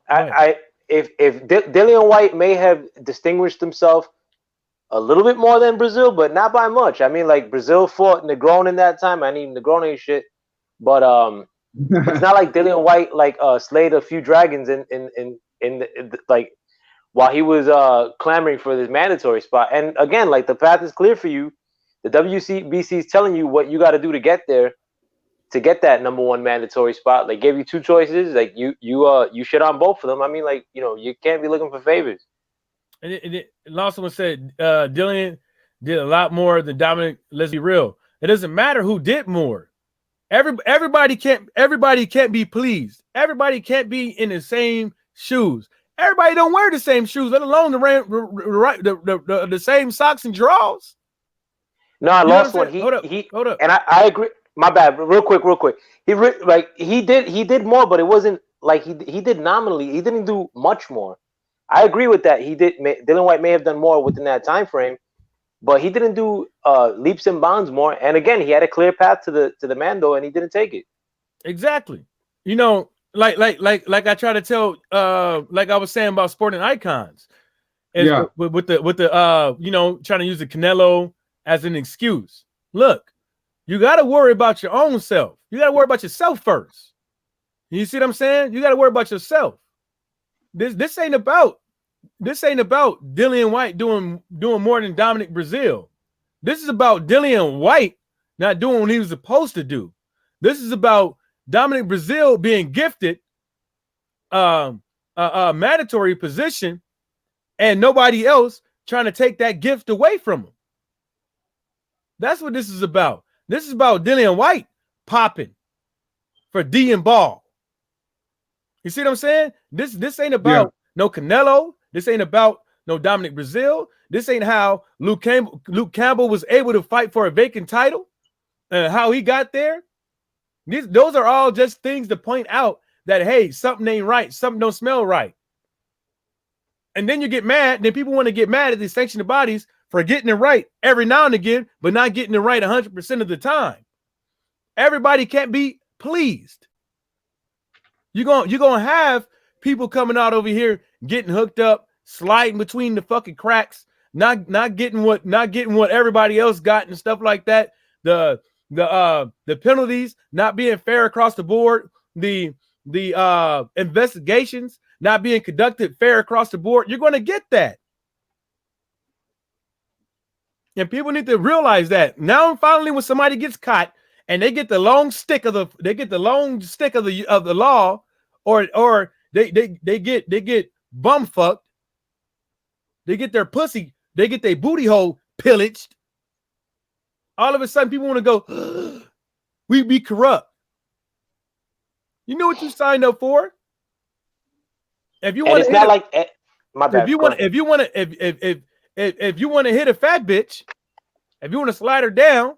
I if Dillian White may have distinguished himself a little bit more than Brazil, but not by much. I mean, like Brazil fought Negron in that time. I mean, Negron ain't shit, but it's not like Dillian White like slayed a few dragons in like while he was clamoring for this mandatory spot. And again, like the path is clear for you. The WBC is telling you what you got to do to get there, to get that #1 mandatory spot. They gave you two choices. Like you shit on both of them. I mean, like, you know, you can't be looking for favors. And Lawson said Dillian did a lot more than Dominic. Let's be real. It doesn't matter who did more. Everybody can't be pleased. Everybody can't be in the same shoes. Everybody don't wear the same shoes, let alone the same socks and drawers. No, I lost one. Hold up. And I agree. My bad. Real quick. He did more, but it wasn't like he did nominally. He didn't do much more. I agree with that. Dillian White may have done more within that time frame, but he didn't do leaps and bounds more. And again, he had a clear path to the Mando, and he didn't take it. Exactly. You know, like I try to tell, like I was saying about sporting icons, and with the you know, trying to use the Canelo as an excuse. Look, you got to worry about your own self. You got to worry about yourself first. You see what I'm saying? You got to worry about yourself. This ain't about Dillian White doing more than Dominic Brazil. This is about Dillian White not doing what he was supposed to do. This is about Dominic Brazil being gifted a mandatory position and nobody else trying to take that gift away from him. That's what this is about. This is about Dillian White popping for D and Ball. You see what I'm saying? This ain't about no Canelo. This ain't about no Dominic Brazil. This ain't how Luke Campbell was able to fight for a vacant title and how he got there. Those are all just things to point out that, hey, something ain't right. Something don't smell right. And then you get mad. Then people want to get mad at these sanctioned bodies for getting it right every now and again, but not getting it right 100% of the time. Everybody can't be pleased. You're gonna have people coming out over here getting hooked up, sliding between the fucking cracks, not getting what everybody else got and stuff like that. The penalties not being fair across the board, the investigations not being conducted fair across the board. You're going to get that. And people need to realize that now. Finally, when somebody gets caught and they get the long stick of the law, or they get bumfucked, they get their pussy, they get their booty hole pillaged. All of a sudden, people want to go, we be corrupt. You know what you signed up for. If you want, it's not like my bad. If you want to hit a fat bitch, if you want to slide her down,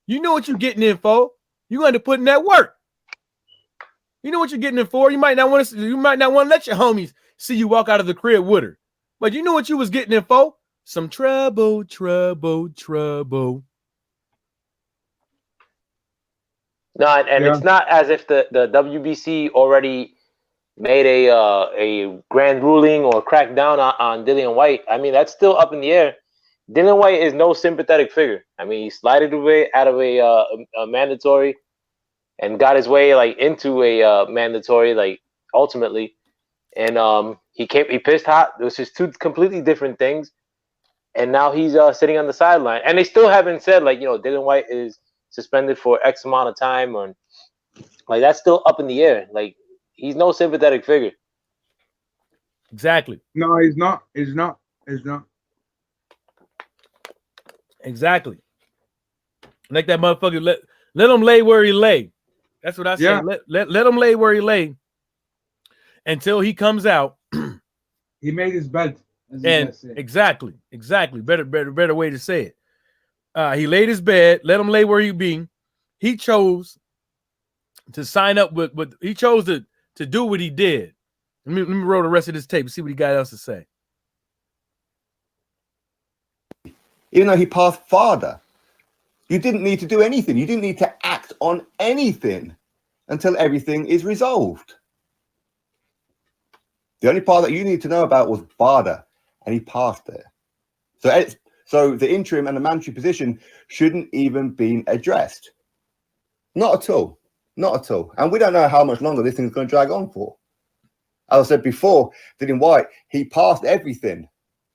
you know what you're getting in for. You're going to put in that work. You know what you're getting in for. You might not want to let your homies see you walk out of the crib with her, but you know what you was getting in for. Some trouble. No, and it's not as if the WBC already made a grand ruling or cracked down on Dillian White. I mean, that's still up in the air. Dillian White is no sympathetic figure. I mean, he slided away out of a mandatory. and got his way like into a mandatory like ultimately, and he pissed hot. It was just two completely different things, and now he's sitting on the sideline, and they still haven't said like Dylan White is suspended for X amount of time, or like that's still up in the air. Like he's no sympathetic figure. Exactly. No, he's not. He's not. He's not. Exactly. Like that motherfucker. Let him lay where he lay. That's what I say. Yeah. Let him lay where he lay until he comes out. He made his bed. And exactly. Better way to say it. He laid his bed. Let him lay where he be. He chose to sign up with he chose to do what he did. Let me roll the rest of this tape and see what he got else to say. Even though he passed farther, you didn't need to do anything. You didn't need to act on anything until everything is resolved. The only part that you need to know about was Barda, and he passed there. So the interim and the mandatory position shouldn't even be addressed. Not at all. Not at all. And we don't know how much longer this thing's going to drag on for. As I said before, Dylan Whyte, he passed everything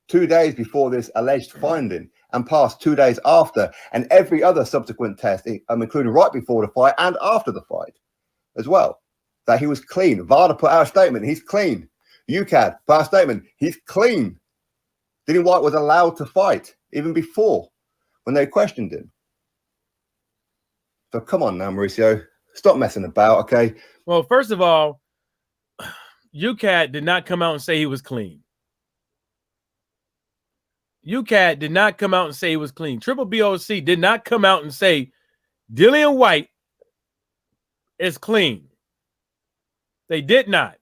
2 days before this alleged finding and passed 2 days after, and every other subsequent test, including right before the fight and after the fight as well, that he was clean. VADA put out a statement, he's clean. UCAD put out a statement, he's clean. Dylan Whyte was allowed to fight even before when they questioned him. So come on now, Mauricio, stop messing about, okay? Well, first of all, UCAD did not come out and say he was clean. UCAD did not come out and say he was clean. Triple BOC did not come out and say Dylan Whyte is clean. They did not.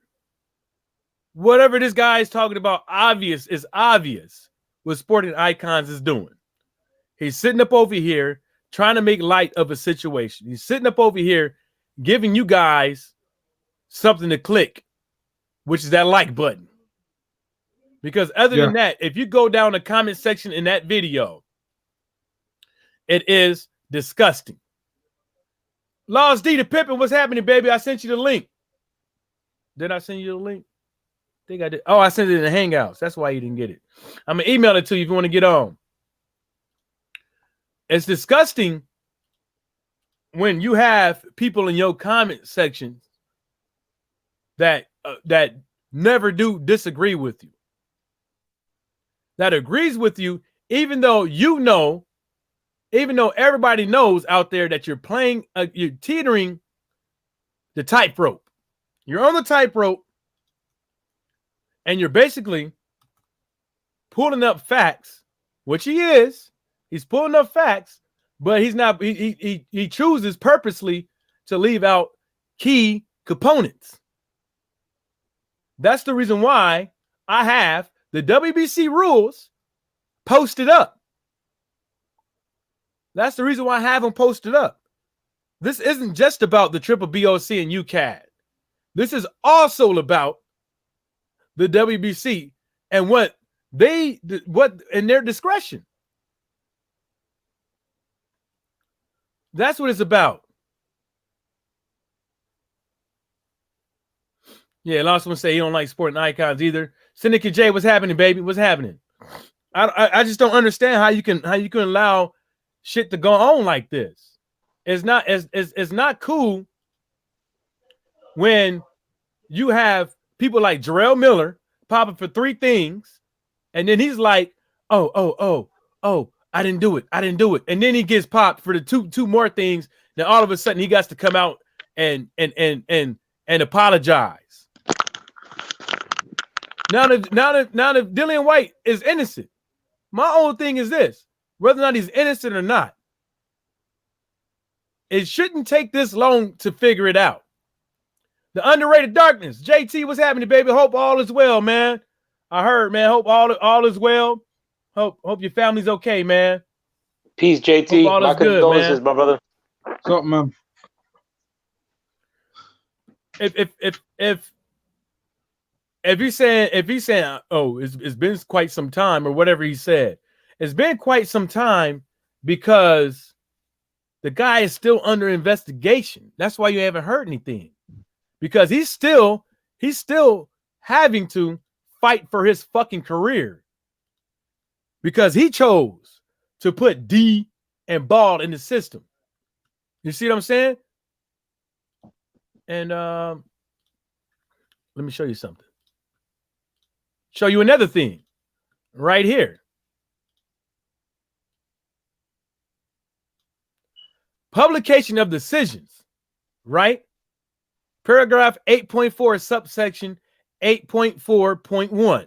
Whatever this guy is talking about is obvious what Sporting Icons is doing. He's sitting up over here trying to make light of a situation. He's sitting up over here giving you guys something to click, which is that like button. Because other than that, if you go down the comment section in that video, it is disgusting. Lost D to Pippin, what's happening, baby? I sent you the link. Did I send you the link? I think I did. Oh, I sent it in the Hangouts. That's why you didn't get it. I'm going to email it to you if you want to get on. It's disgusting when you have people in your comment section that never do disagree with you, that agrees with you, even though everybody knows out there that you're you're teetering the tightrope. You're on the tightrope, and you're basically pulling up facts, which he is. He's pulling up facts, but he's not. He chooses purposely to leave out key components. That's the reason why I have the WBC rules posted up. That's the reason why I have them posted up. This isn't just about the Triple BOC and UCAD. This is also about the WBC and what in their discretion. That's what it's about. Yeah, last one say he don't like Sporting Icons either. Syndicate J, what's happening, baby? What's happening? I just don't understand how you can allow shit to go on like this. It's not cool when you have people like Jarrell Miller popping for 3 things, and then he's like, oh, I didn't do it. And then he gets popped for the two more things. Then all of a sudden he got to come out and apologize. Now that Dylan Whyte is innocent, my own thing is this: whether or not he's innocent or not, it shouldn't take this long to figure it out. The underrated darkness, JT, what's happening, baby? Hope all is well, man. I heard, man. Hope all is well. Hope your family's okay, man. Peace, JT. My condolences, my brother. What's up, man? If he's saying, oh, it's been quite some time or whatever he said, it's been quite some time because The guy is still under investigation. That's why you haven't heard anything, because he's still having to fight for his fucking career, because he chose to put D and Ball in the system. You see what I'm saying? And let me show you something. Show you another thing right here. Publication of decisions, right? Paragraph 8.4, subsection 8.4.1,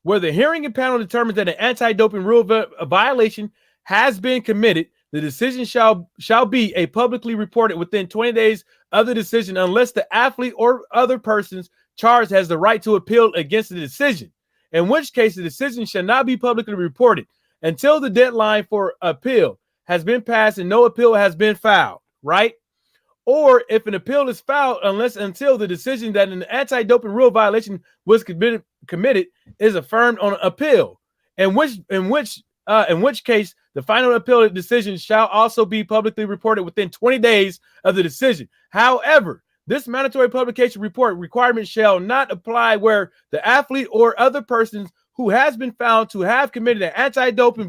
where the hearing and panel determines that an anti-doping rule violation has been committed, the decision shall be a publicly reported within 20 days of the decision, unless the athlete or other persons charged has the right to appeal against the decision, in which case the decision shall not be publicly reported until the deadline for appeal has been passed and no appeal has been filed, right? Or if an appeal is filed, until the decision that an anti-doping rule violation was committed is affirmed on appeal, in which case the final appeal decision shall also be publicly reported within 20 days of the decision. However, this mandatory publication report requirement shall not apply where the athlete or other persons who has been found to have committed an anti-doping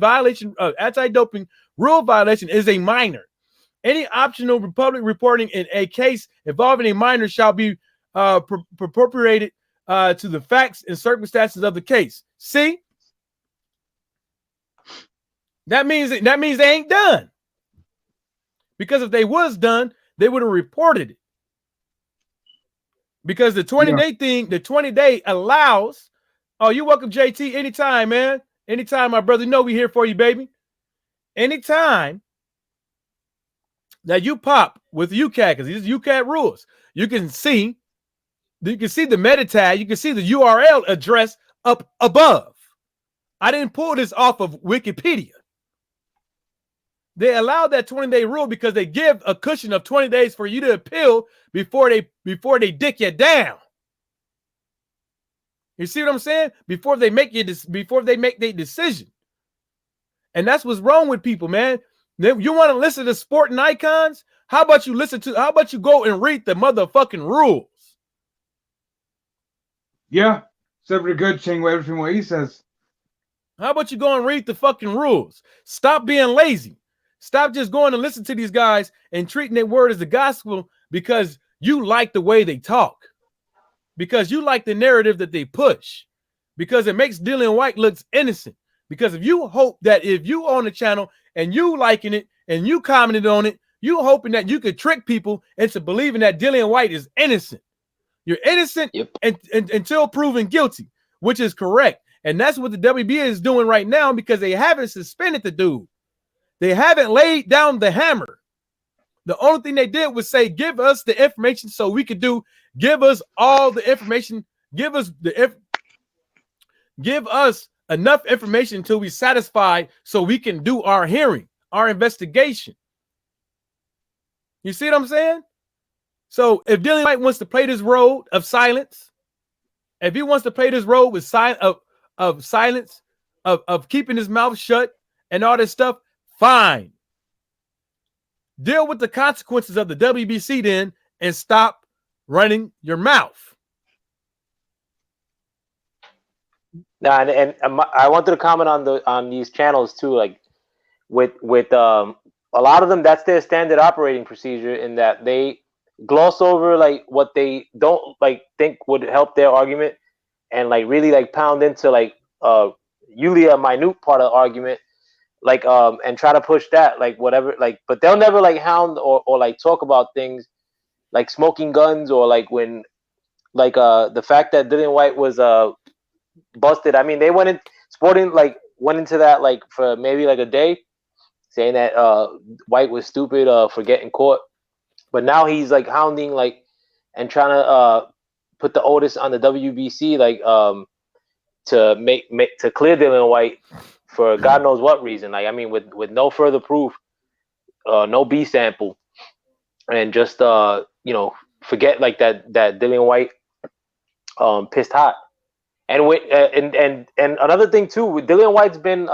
rule violation is a minor. Any optional public reporting in a case involving a minor shall be appropriated to the facts and circumstances of the case. See? That means they ain't done. Because if they was done, they would have reported it. Because the 20-day thing, the 20-day allows. Oh, you're welcome, JT. Anytime, man. Anytime, my brother. You know we here for you, baby. Anytime that you pop with UCAT, because these UCAT rules, you can see the meta tag, you can see the URL address up above. I didn't pull this off of Wikipedia. They allow that 20-day rule because they give a cushion of 20 days for you to appeal before they dick you down. You see what I'm saying? Before they make their decision. And that's what's wrong with people, man. You want to listen to sporting icons? How about you go and read the motherfucking rules? Yeah. It's every good thing with everything what he says. How about you go and read the fucking rules? Stop being lazy. Stop just going to listen to these guys and treating their word as the gospel because you like the way they talk. Because you like the narrative that they push. Because it makes Dillian Whyte looks innocent. Because if you hope that if you on the channel and you liking it and you commented on it, you hoping that you could trick people into believing that Dillian Whyte is innocent. You're innocent until proven guilty, which is correct. And that's what the WBA is doing right now because they haven't suspended the dude. They haven't laid down the hammer. The only thing they did was say, give us the information so we could give us all the information, give us enough information until we satisfied so we can do our hearing, our investigation. You see what I'm saying? So if Dillian Whyte wants to play this role of silence, if he wants to play this role with silence, of keeping his mouth shut and all this stuff, fine. Deal with the consequences of the WBC then and stop running your mouth. Nah, and I wanted to comment on these channels too. Like with a lot of them, that's their standard operating procedure in that they gloss over like what they don't like think would help their argument, and like really like pound into like usually a minute part of the argument, like and try to push that like whatever like, but they'll never like hound or like talk about things like smoking guns or like when like the fact that Dillian Whyte was busted. I mean, they went into that like for maybe like a day, saying that Whyte was stupid for getting caught, but now he's like hounding like and trying to put the onus on the WBC like to clear Dillian Whyte for God knows what reason. Like I mean, with no further proof, no B sample, and just forget like that Dillian Whyte pissed hot. And with and another thing too, Dillian Whyte's been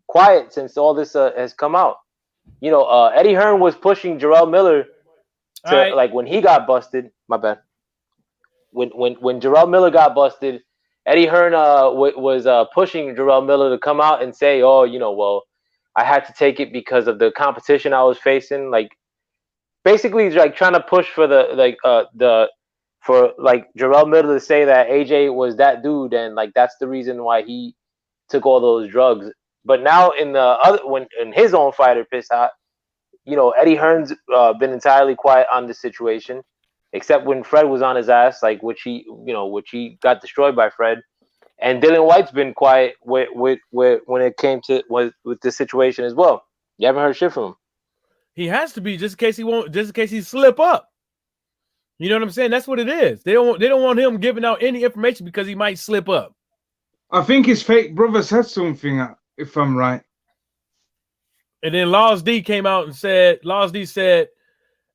quiet since all this has come out. Eddie Hearn was pushing Jarrell Miller to like when he got busted. My bad. When Jarrell Miller got busted, Eddie Hearn was pushing Jarrell Miller to come out and say, "Oh, well, I had to take it because of the competition I was facing." Like, basically, like trying to push for for Jarrell Miller to say that AJ was that dude, and like that's the reason why he took all those drugs. But now when in his own fighter pissed hot, Eddie Hearn's been entirely quiet on this situation, except when Fred was on his ass, like which he got destroyed by Fred. And Dylan White's been quiet with when it came to with this situation as well. You haven't heard shit from him. He has to be just in case he slip up. You know what I'm saying? That's what it is. They don't want him giving out any information because he might slip up. I think his fake brother said something, if I'm right. And then Laws D came out and said,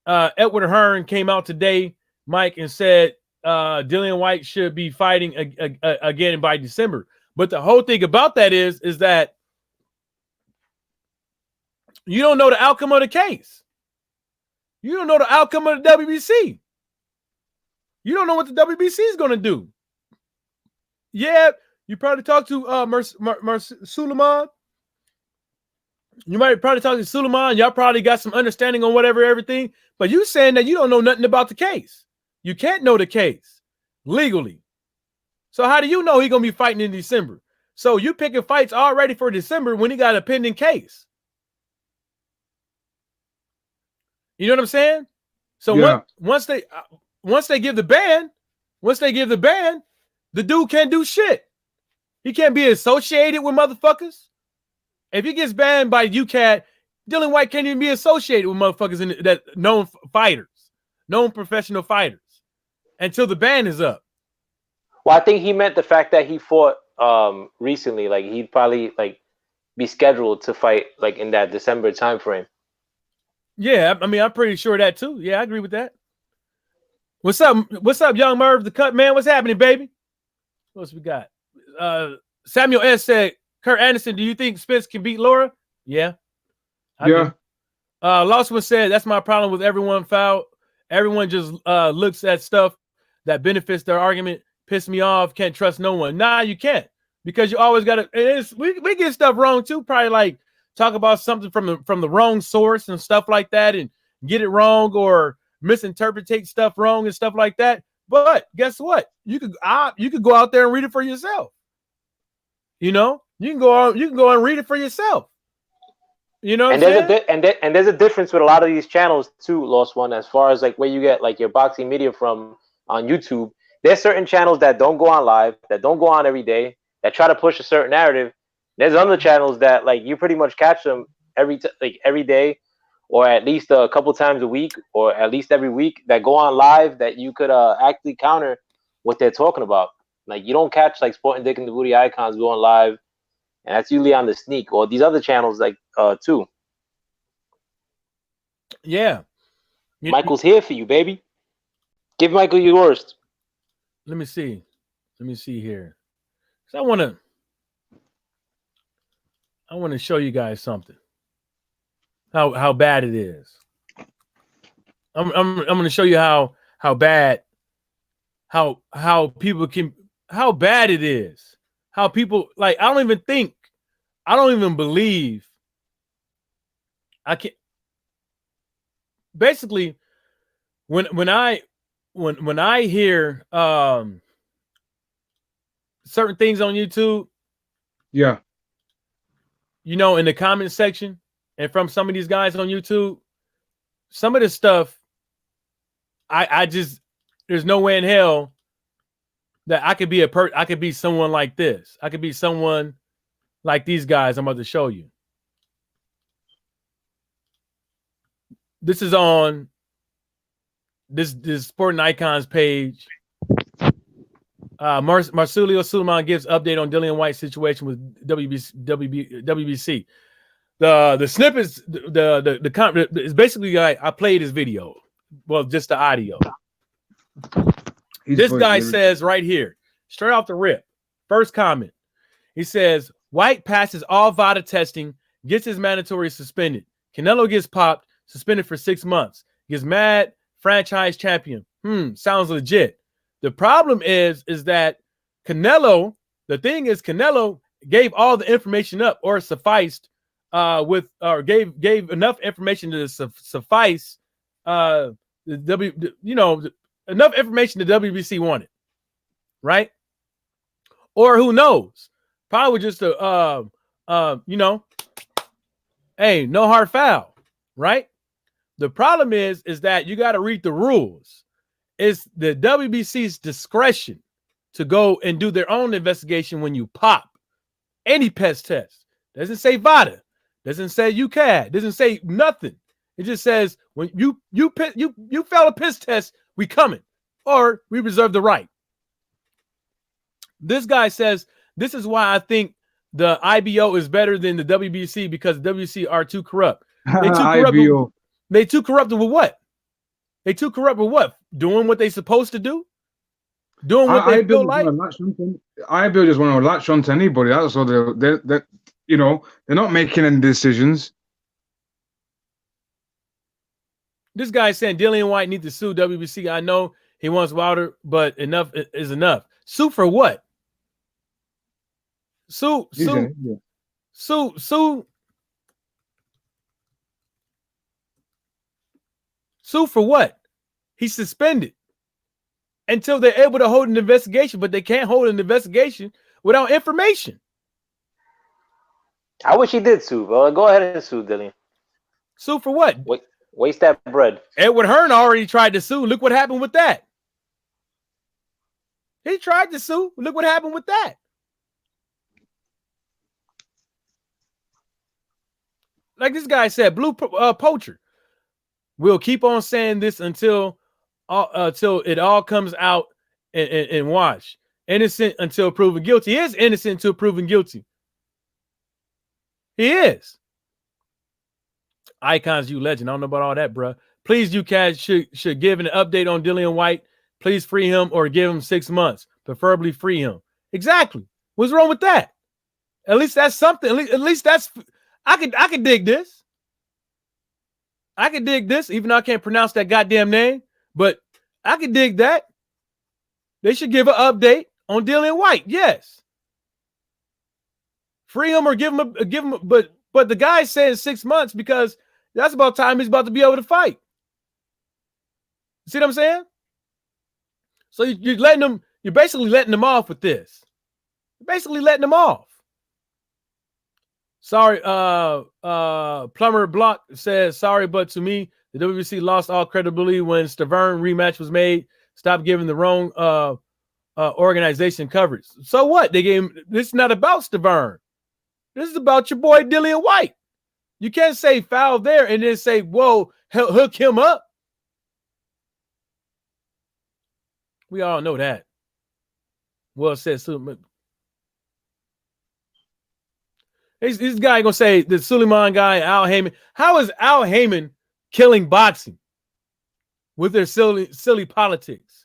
Edward Hearn came out today, Mike, and said Dillian Whyte should be fighting again by December. But the whole thing about that is that you don't know the outcome of the case. You don't know the outcome of the WBC. You don't know what the WBC is going to do. Yeah, you probably talked to Suleiman. You might probably talk to Suleiman. Y'all probably got some understanding on everything. But you saying that you don't know nothing about the case. You can't know the case legally. So how do you know he's going to be fighting in December? So you picking fights already for December when he got a pending case. You know what I'm saying? So yeah. once they give the ban, the dude can't do shit. He can't be associated with motherfuckers. If he gets banned by UCAD, Dillian Whyte can't even be associated with motherfuckers that known fighters, known professional fighters, until the ban is up. Well, I think he meant the fact that he fought recently. Like he'd probably be scheduled to fight in that December timeframe. Yeah, I mean, I'm pretty sure that too. Yeah, I agree with that. What's up, Young Merv, the cut man? What's happening, baby? What else we got? Samuel S. said, Kurt Anderson, do you think Spence can beat Laura? Yeah. Yeah. Lost one said, that's my problem with everyone foul. Everyone just looks at stuff that benefits their argument. Piss me off. Can't trust no one. Nah, you can't. Because you always got to. We get stuff wrong too. Probably talk about something from the wrong source and stuff like that and get it wrong or misinterpretate stuff wrong and stuff like that. But guess what? You could go out there and read it for yourself. You can go and read it for yourself. You know, and there's a difference with a lot of these channels too, Lost One, as far as where you get your boxing media from on YouTube. There's certain channels that don't go on live, that don't go on every day, that try to push a certain narrative. There's other channels that you pretty much catch them every day, or at least a couple times a week, or at least every week, that go on live that you could actually counter what they're talking about. You don't catch Sporting Dick and the Booty Icons going live, and that's usually on the sneak, or these other channels too. Yeah. Michael's here for you, baby. Give Michael your worst. Let me see here. So I want to show you guys something. How bad it is. I'm going to show you how bad people can, how bad it is. How people I don't even believe I can't. Basically, when I hear certain things on YouTube, yeah, in the comment section and from some of these guys on YouTube, some of this stuff, I just, there's no way in hell that I could be someone like this. I could be someone like these guys I'm about to show you. This is on this Sporting Icons page. Marcelio Suleiman gives update on Dillian Whyte's situation with WBC. The snippets, is basically I played his video. Well, just the audio. This guy says right here, straight off the rip, first comment. He says, Whyte passes all VADA testing, gets his mandatory suspended. Canelo gets popped, suspended for 6 months. Gets mad, franchise champion. Sounds legit. The problem is that Canelo, the thing is Canelo gave all the information up or sufficed gave enough information to suffice enough information the WBC wanted, right? Or who knows? Probably just hey, no hard foul, right? The problem is that you got to read the rules. It's the WBC's discretion to go and do their own investigation when you pop any pest test. Doesn't say VADA, doesn't say UCAD, doesn't say nothing. It just says when you fail a piss test, we coming, or we reserve the right. This guy says this is why I think the IBO is better than the WBC because the WBC are too corrupt. They too corrupt with what? They too corrupt with what? Doing what they supposed to do? Doing what they feel like? IBO just want to latch on to anybody. That's all they're not making any decisions. This guy saying Dillian Whyte needs to sue WBC. I know he wants Wilder, but enough is enough. Sue for what? Sue for what? He's suspended until they're able to hold an investigation, but they can't hold an investigation without information. I wish he did sue, bro. Go ahead and sue, Dillian. Sue for what? Waste that bread. Edward Hearn already tried to sue. Look what happened with that. He tried to sue. Look what happened with that. Like this guy said, Blue Poacher. We'll keep on saying this until it all comes out and wash. Innocent until proven guilty. He is innocent until proven guilty. He is. Icons, you legend. I don't know about all that, bro. Please, you cats should give an update on Dillian Whyte. Please free him or give him 6 months. Preferably free him. Exactly. What's wrong with that? At least that's something. At least that's I could dig this. I could dig this, even though I can't pronounce that goddamn name. But I could dig that. They should give an update on Dillian Whyte. Yes. Free him or give him. But the guy's saying 6 months because that's about time he's about to be able to fight. See what I'm saying? So you're letting them. You're basically letting them off with this. You're basically letting them off. Sorry, Plumber Block says, sorry, but to me, the WBC lost all credibility when Stavern rematch was made. Stop giving the wrong organization coverage. So what? They gave him, this is not about Stavern. This is about your boy Dillian Whyte. You can't say foul there and then say, whoa, hook him up. We all know that. Well said, this guy gonna say the Suleiman guy, Al Heyman. How is Al Heyman killing boxing with their silly politics?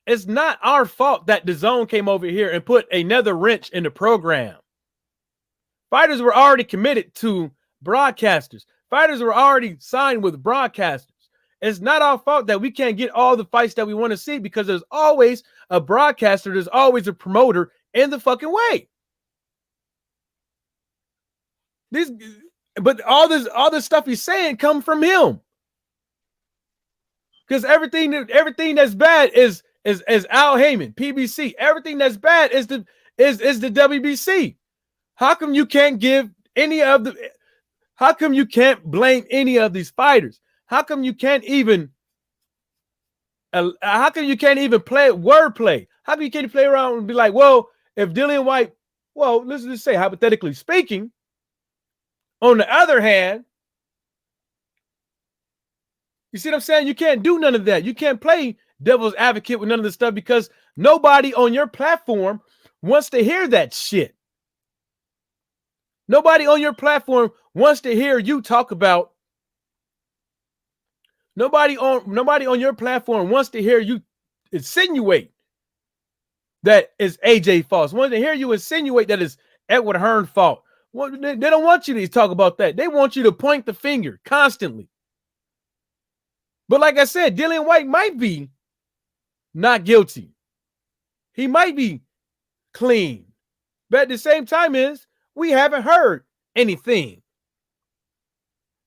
It's not our fault that DAZN came over here and put another wrench in the program. Fighters were already committed to broadcasters. Fighters were already signed with broadcasters. It's not our fault that we can't get all the fights that we want to see because there's always a broadcaster, there's always a promoter in the fucking way. But all this stuff he's saying come from him. Because everything that's bad is Al Heyman, PBC. Everything that's bad is the WBC. How come you can't blame any of these fighters? How come you can't even play wordplay? How come you can't play around and be like, well, if Dillian Whyte, well, let's just say hypothetically speaking, on the other hand, you see what I'm saying? You can't do none of that. You can't play devil's advocate with none of this stuff because nobody on your platform wants to hear that shit. Nobody on your platform wants to hear you talk about. Nobody on your platform wants to hear you insinuate that it's AJ fault. Wants to hear you insinuate that it's Edward Hearn fault. Well, they don't want you to talk about that. They want you to point the finger constantly. But like I said, Dillian Whyte might be not guilty. He might be clean. But at the same time we haven't heard anything.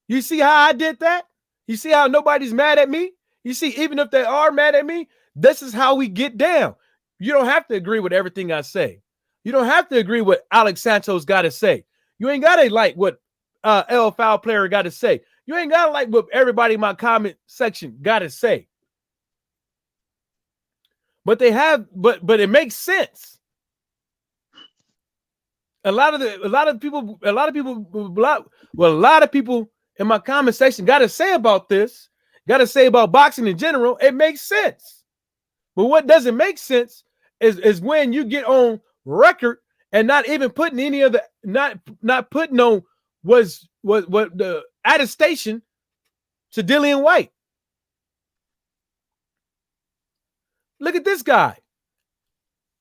You see how I did that? You see how nobody's mad at me? You see, even if they are mad at me, this is how we get down. You don't have to agree with everything I say. You don't have to agree with Alex Santos got to say. You ain't got to like what L Foul Player got to say. You ain't got to like what everybody in my comment section got to say. But they have, but it makes sense. A lot of people in my comment section got to say about this, got to say about boxing in general. It makes sense. But what doesn't make sense is when you get on record and not even putting any of the not putting on what the attestation to Dillian Whyte. Look at this guy.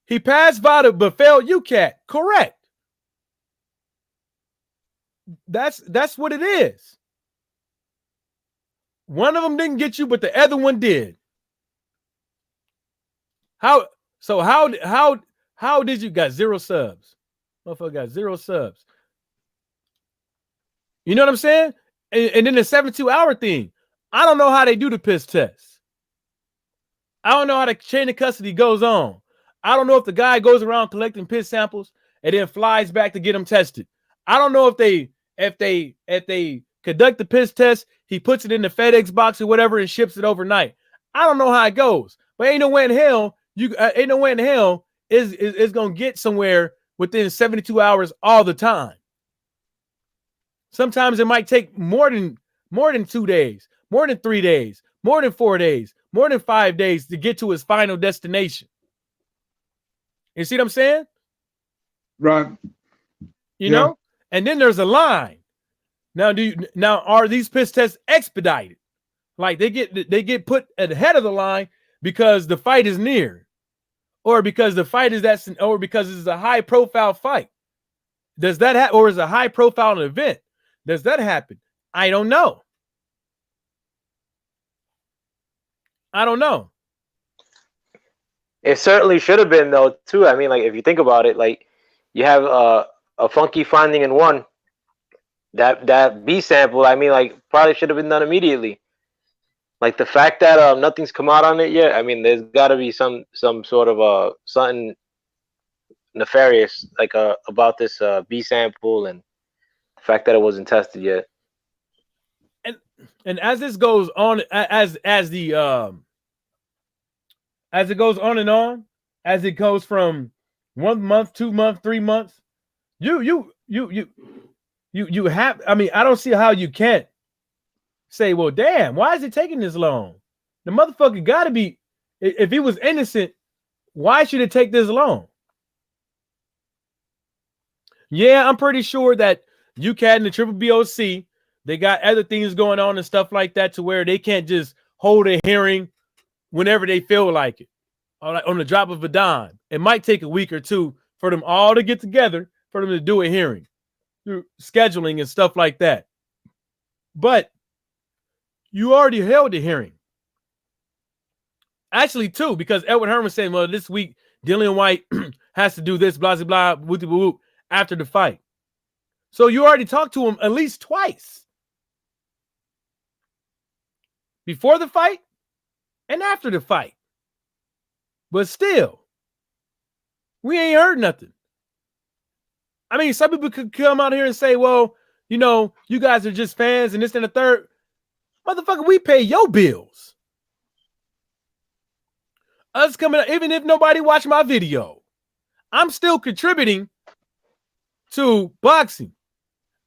He passed VADA but failed UCAT. Correct. That's what it is. One of them didn't get you, but the other one did. How did you got 0 subs? Motherfucker got 0 subs. You know what I'm saying? And then the 72-hour thing. I don't know how they do the piss test. I don't know how the chain of custody goes on. I don't know if the guy goes around collecting piss samples and then flies back to get them tested. I don't know if they conduct the piss test, he puts it in the FedEx box or whatever and ships it overnight. I don't know how it goes, but ain't no way in hell is gonna get somewhere within 72 hours all the time. Sometimes it might take more than 2 days, more than 3 days, more than 4 days, more than 5 days to get to his final destination. You see what I'm saying? Right. You know? And then there's a line. Now, are these piss tests expedited? Like they get put ahead of the line because the fight is near, or because the fight is or because it's a high profile fight. Does that happen, or is a high profile event? Does that happen? I don't know. It certainly should have been though too. I mean, like if you think about it, like you have a funky finding in one. That B sample, I mean, like probably should have been done immediately. Like the fact that nothing's come out on it yet. I mean, there's got to be some sort of something nefarious like about this B sample and the fact that it wasn't tested yet. And as this goes on, as it goes on and on, as it goes from 1 month, 2 months, 3 months, you have. I mean, I don't see how you can't say, well, damn, why is it taking this long? The motherfucker got to be. If he was innocent, why should it take this long? Yeah, I'm pretty sure that UCAT and the Triple BOC, they got other things going on and stuff like that to where they can't just hold a hearing whenever they feel like it, on the drop of a dime. It might take a week or two for them all to get together for them to do a hearing, through scheduling and stuff like that. But you already held a hearing. Actually, too, because Edward Herman said, well, this week, Dillian Whyte has to do this, blah, blah, blah, whoop, whoop, after the fight. So you already talked to him at least twice. Before the fight and after the fight. But still, we ain't heard nothing. I mean, some people could come out here and say, well, you know, you guys are just fans and this and the third. Motherfucker, we pay your bills. Us coming out, even if nobody watched my video, I'm still contributing to boxing.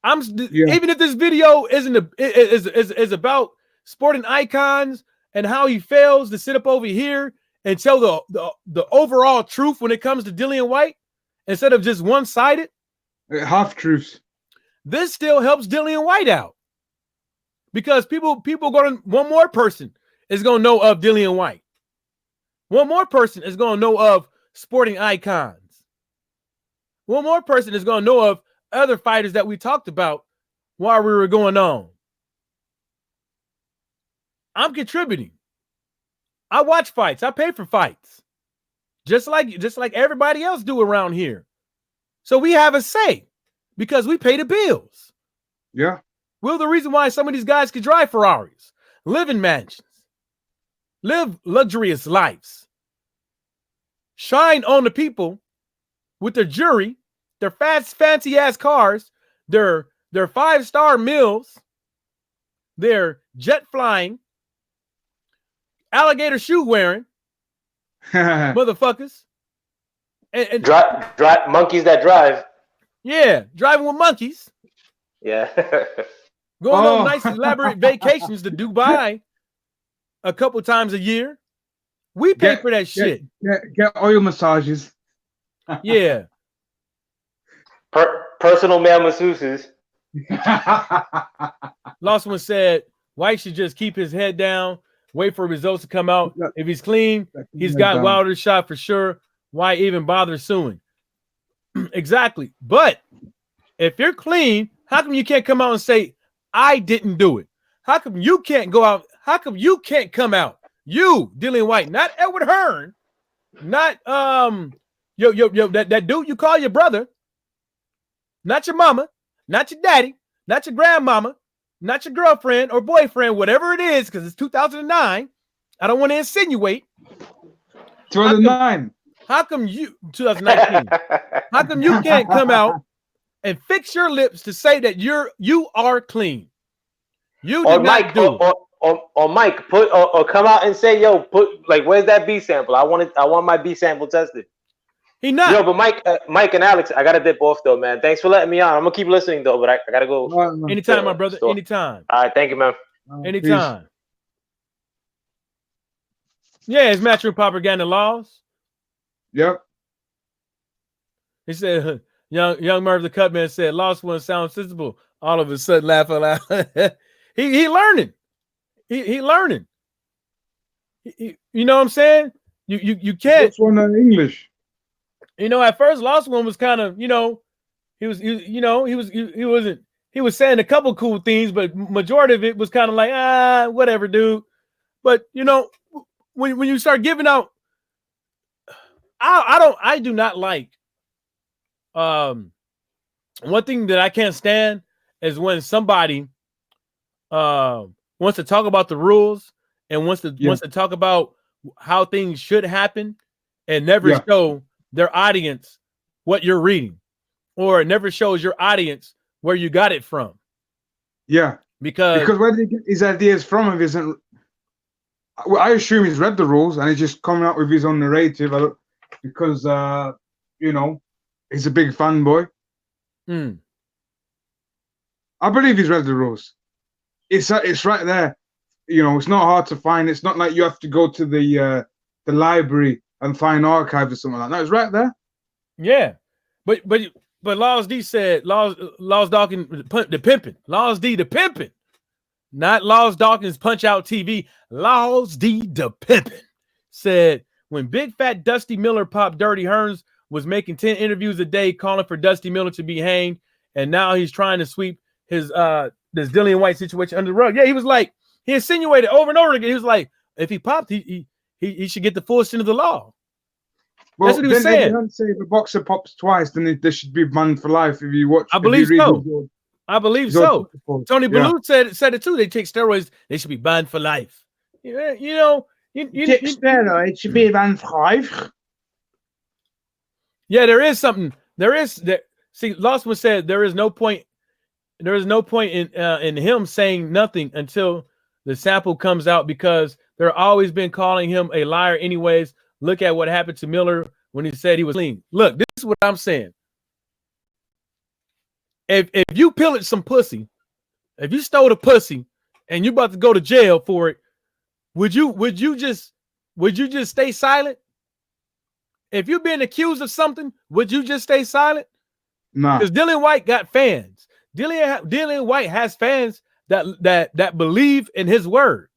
Even if this video is about sporting icons and how he fails to sit up over here and tell the overall truth when it comes to Dillian Whyte instead of just one-sided. Half truths. This still helps Dillian Whyte out because people one more person is gonna know of Dillian Whyte. One more person is gonna know of sporting icons. One more person is gonna know of other fighters that we talked about while we were going on. I'm contributing. I watch fights. I pay for fights. Just like everybody else do around here. So we have a say because we pay the bills. Yeah. We're the reason why some of these guys can drive Ferraris, live in mansions, live luxurious lives, shine on the people with their jewelry, their fancy ass cars, their 5-star meals, their jet flying, alligator shoe wearing motherfuckers. And drive monkeys that drive. Yeah, driving with monkeys. Yeah. Going on nice elaborate vacations to Dubai a couple times a year. We pay for that shit. Get oil massages. Yeah. Personal male masseuses. Lost one said Whyte should just keep his head down, wait for results to come out. If he's clean, he's got Wilder's shot for sure. Why even bother suing? Exactly. But if you're clean, how come you can't come out and say, I didn't do it? How come you can't go out? How come you can't come out? You, Dillian Whyte, not Edward Hearn, not that dude you call your brother, not your mama, not your daddy, not your grandmama, not your girlfriend or boyfriend, whatever it is, because it's 2009. I don't want to insinuate. 2009. How come you 2019? How come you can't come out and fix your lips to say that you are clean? You did not do it. Or Mike, put or come out and say, yo, where's that B sample? I want my B sample tested. He not. Yo, but Mike and Alex, I gotta dip off though, man. Thanks for letting me on. I'm gonna keep listening though, but I gotta go. Anytime, my brother. Store. Anytime. All right, thank you, man. Anytime. Peace. Yeah, it's matchroom propaganda laws. Yep. He said, young Merv the Cutman said, lost one sounds sensible. All of a sudden, laugh out loud. he learning. He learning. You know what I'm saying? You can't. Which one in English? You know, at first, Lost One was kind of, he was saying a couple cool things, but majority of it was kind of like, whatever, dude. But when you start giving out, I do not like. One thing that I can't stand is when somebody wants to talk about the rules and wants to talk about how things should happen and never show their audience what you're reading, or it never shows your audience where you got it from. Yeah, because where did he get his ideas from? If isn't, I assume he's read the rules and he's just coming out with his own narrative. Because he's a big fanboy. I believe he's read the rules. It's right there. It's not hard to find. It's not like you have to go to the library and find archives or something like that. No, it's right there. Yeah, but Laws D said Laws Dawkins the pimping. Laws D the pimping, not Laws Dawkins Punch Out TV. Laws D the pimping said when Big Fat Dusty Miller popped Dirty Hearns was making 10 interviews a day calling for Dusty Miller to be hanged, and now he's trying to sweep his this Dillian Whyte situation under the rug. Yeah, he was like, he insinuated over and over again. He was like, if he popped, he should get the full extent of the law. Well, that's what he was saying. Say if a boxer pops twice, then they should be banned for life. If you watch, I believe so. I believe so. Tony Ballou said it too. They take steroids, they should be banned for life. Steroids should be banned for life. Yeah, there is something. There is that. See, Lossman said there is no point. There is no point in him saying nothing until the sample comes out, because they're always been calling him a liar anyways. Look at what happened to Miller when he said he was clean. Look, this is what I'm saying. If you pillaged some pussy, if you stole a pussy and you about to go to jail for it, would you just stay silent? If you're being accused of something, would you just stay silent? No. Because Dillian Whyte got fans. Dillian Whyte has fans that believe in his word.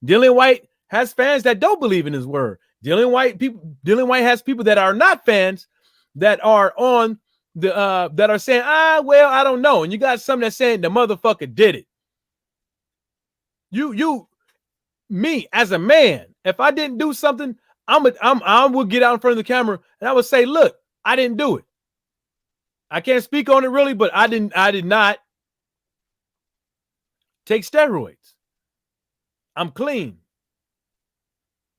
Dillian Whyte has fans that don't believe in his word. Dillian Whyte has people that are not fans, that are on that are saying, well, I don't know. And you got some that's saying the motherfucker did it. Me as a man, if I didn't do something, I would get out in front of the camera and I would say, look, I didn't do it. I can't speak on it really, but I did not take steroids. I'm clean.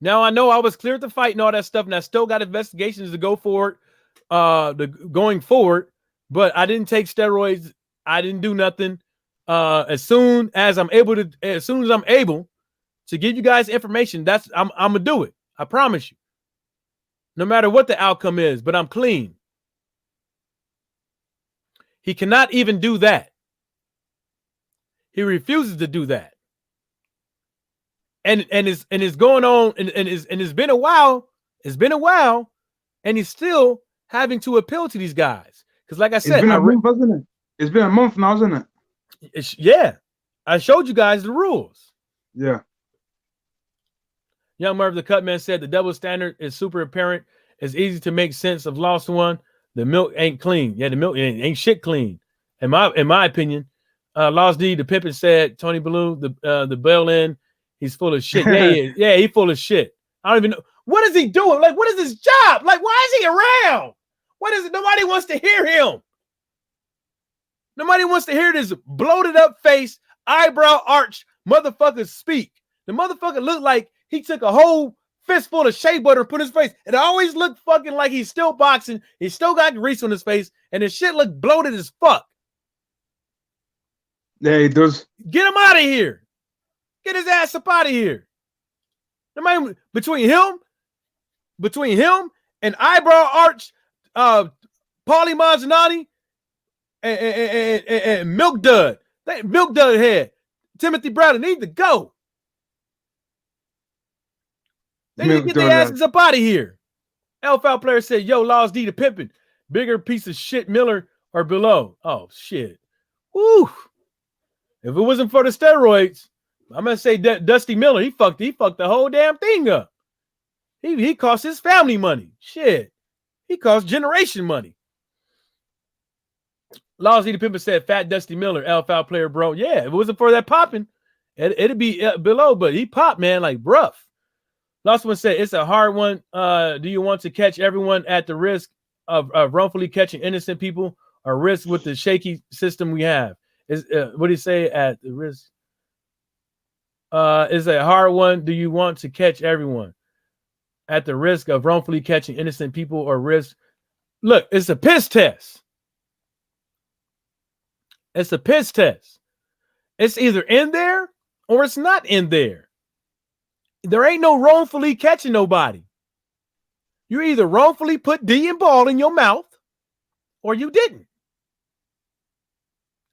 Now I know I was cleared to fight and all that stuff, and I still got investigations to go forward, going forward, but I didn't take steroids. I didn't do nothing. As soon as I'm able to give you guys information, I'm gonna do it. I promise you. No matter what the outcome is, but I'm clean. He cannot even do that. He refuses to do that. And it's going on, and it's been a while. It's been a while, and he's still having to appeal to these guys. Because, like I said, it's been a month, hasn't it? It's been a month now, isn't it? Yeah. I showed you guys the rules. Yeah. Young Merv the Cutman said the double standard is super apparent. It's easy to make sense of lost one. The milk ain't clean. Yeah, the milk ain't shit clean. In my opinion. Lost D, the Pippin said Tony Baloo, the bell in, he's full of shit. Yeah, he is. Yeah, he's full of shit. I don't even know. What is he doing? Like, what is his job? Like, why is he around? What is it? Nobody wants to hear him. Nobody wants to hear this bloated up face, eyebrow arch motherfucker speak. The motherfucker looked like he took a whole fistful of shea butter and put in his face. It always looked fucking like he's still boxing. He still got grease on his face, and his shit looked bloated as fuck. Yeah, he does. Get him out of here. Get his ass up out of here. Nobody, between him and eyebrow arch, Paulie Mazzanati and Milk Dud. Milk Dud head. Timothy Bradley need to go. They need to get their asses up out of here. Alpha player said, yo, Laws D the pimpin'. Bigger piece of shit Miller or below. Oh, shit. Woo. If it wasn't for the steroids, I'm going to say Dusty Miller, he fucked the whole damn thing up. He cost his family money. Shit. He cost generation money. Laws D the Pimpin' said, Fat Dusty Miller, Alpha player, bro. Yeah, if it wasn't for that popping, it'd be below, but he popped, man, like rough. Last one said, it's a hard one. Do you want to catch everyone at the risk of wrongfully catching innocent people or risk with the shaky system we have? Is what do you say at the risk? Is a hard one. Do you want to catch everyone at the risk of wrongfully catching innocent people or risk? Look, it's a piss test. It's a piss test. It's either in there or it's not in there. There ain't no wrongfully catching nobody. You either wrongfully put D and ball in your mouth or you didn't.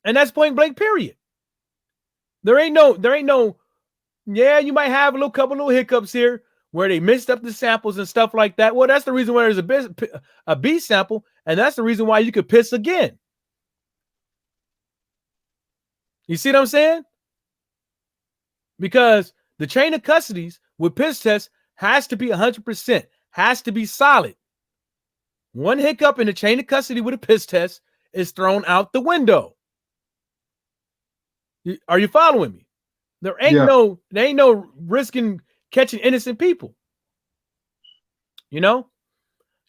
And that's point blank, period. There ain't no, yeah, you might have a couple little hiccups here where they mixed up the samples and stuff like that. Well, that's the reason why there's a B sample, and that's the reason why you could piss again. You see what I'm saying? Because the chain of custodies with piss tests has to be 100%, has to be solid. One hiccup in the chain of custody with a piss test is thrown out the window. Are you following me? There ain't no risking catching innocent people. You know,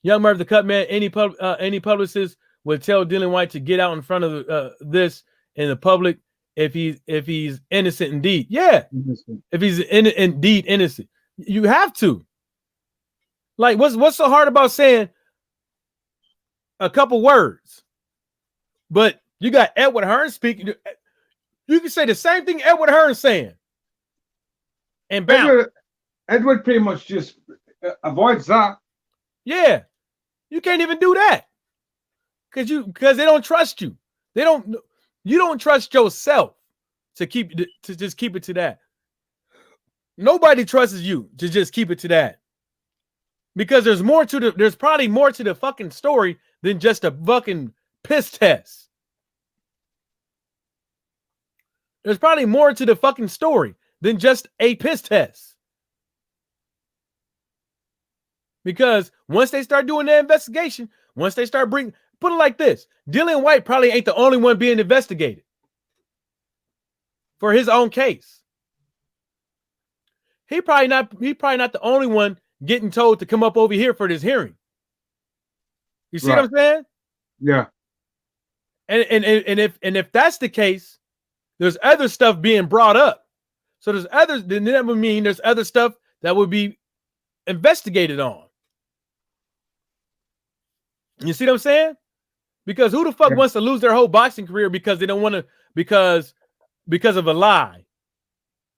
Young Merv the Cut Man, any publicist would tell Dylan Whyte to get out in front of this in the public if he's innocent indeed. Yeah, innocent. If he's indeed innocent, you have to. Like, what's so hard about saying a couple words? But you got Edward Hearn speaking. You can say the same thing Edward Hearn's saying. And Edward pretty much just avoids that. Yeah. You can't even do that. Because they don't trust you. You don't trust yourself to just keep it to that. Nobody trusts you to just keep it to that. Because there's probably more to the fucking story than just a fucking piss test. There's probably more to the fucking story than just a piss test. Because once they start doing their investigation, once they start put it like this: Dillian Whyte probably ain't the only one being investigated for his own case. He probably not the only one getting told to come up over here for this hearing. You see what I'm saying? Yeah. And if that's the case, there's other stuff being brought up. So then that would mean there's other stuff that would be investigated on. You see what I'm saying? Because who the fuck wants to lose their whole boxing career because they don't want to, because of a lie,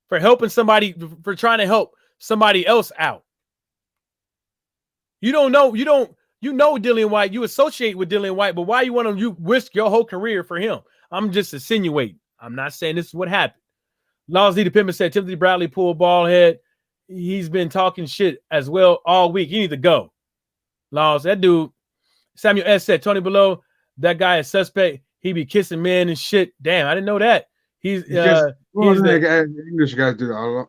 for helping somebody, for trying to help somebody else out. You know Dillian Whyte, you associate with Dillian Whyte, but why you risk your whole career for him? I'm just insinuating. I'm not saying this is what happened. Laws the Pittman said Timothy Bradley pulled ball head. He's been talking shit as well all week. He needs to go. Laws, that dude. Samuel S said Tony Below, that guy is suspect. He be kissing men and shit. Damn, I didn't know that. He's the English guys do that a lot.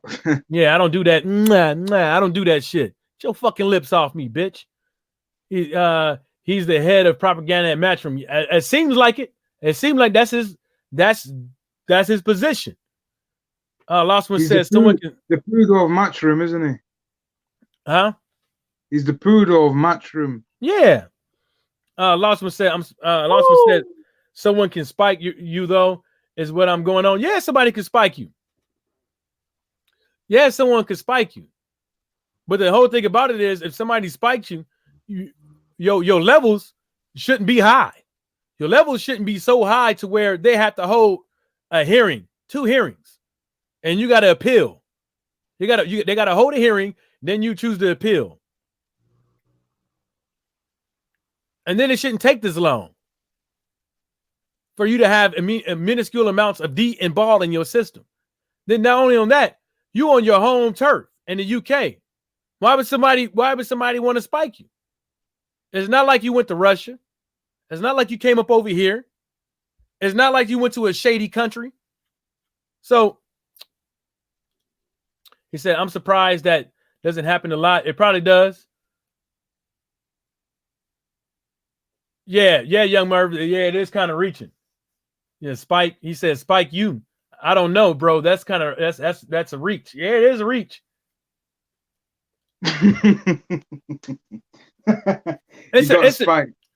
Yeah, I don't do that. I don't do that shit. Get your fucking lips off me, bitch. He's the head of propaganda at Matchroom. It seems like it. It seems like that's his position. Last one says someone can. The poodle of Matchroom, isn't he? Huh? He's the poodle of Matchroom. Yeah. Last one said someone can spike you though, is what I'm going on. Yeah, somebody can spike you. Yeah, someone can spike you. But the whole thing about it is, if somebody spikes you, your levels shouldn't be high. Your levels shouldn't be so high to where they have to hold a hearing, 2 hearings, and you got to appeal. They got to hold a hearing, then you choose to appeal. And then it shouldn't take this long for you to have minuscule amounts of D and ball in your system. Then not only on that, you on your home turf in the UK. Why would somebody want to spike you? It's not like you went to Russia. It's not like you came up over here. It's not like you went to a shady country. So he said, I'm surprised that doesn't happen a lot. It probably does. Yeah, young Merv. Yeah, it is kind of reaching. Yeah, Spike. He said, Spike you. I don't know, bro. That's a reach. Yeah, it is a reach.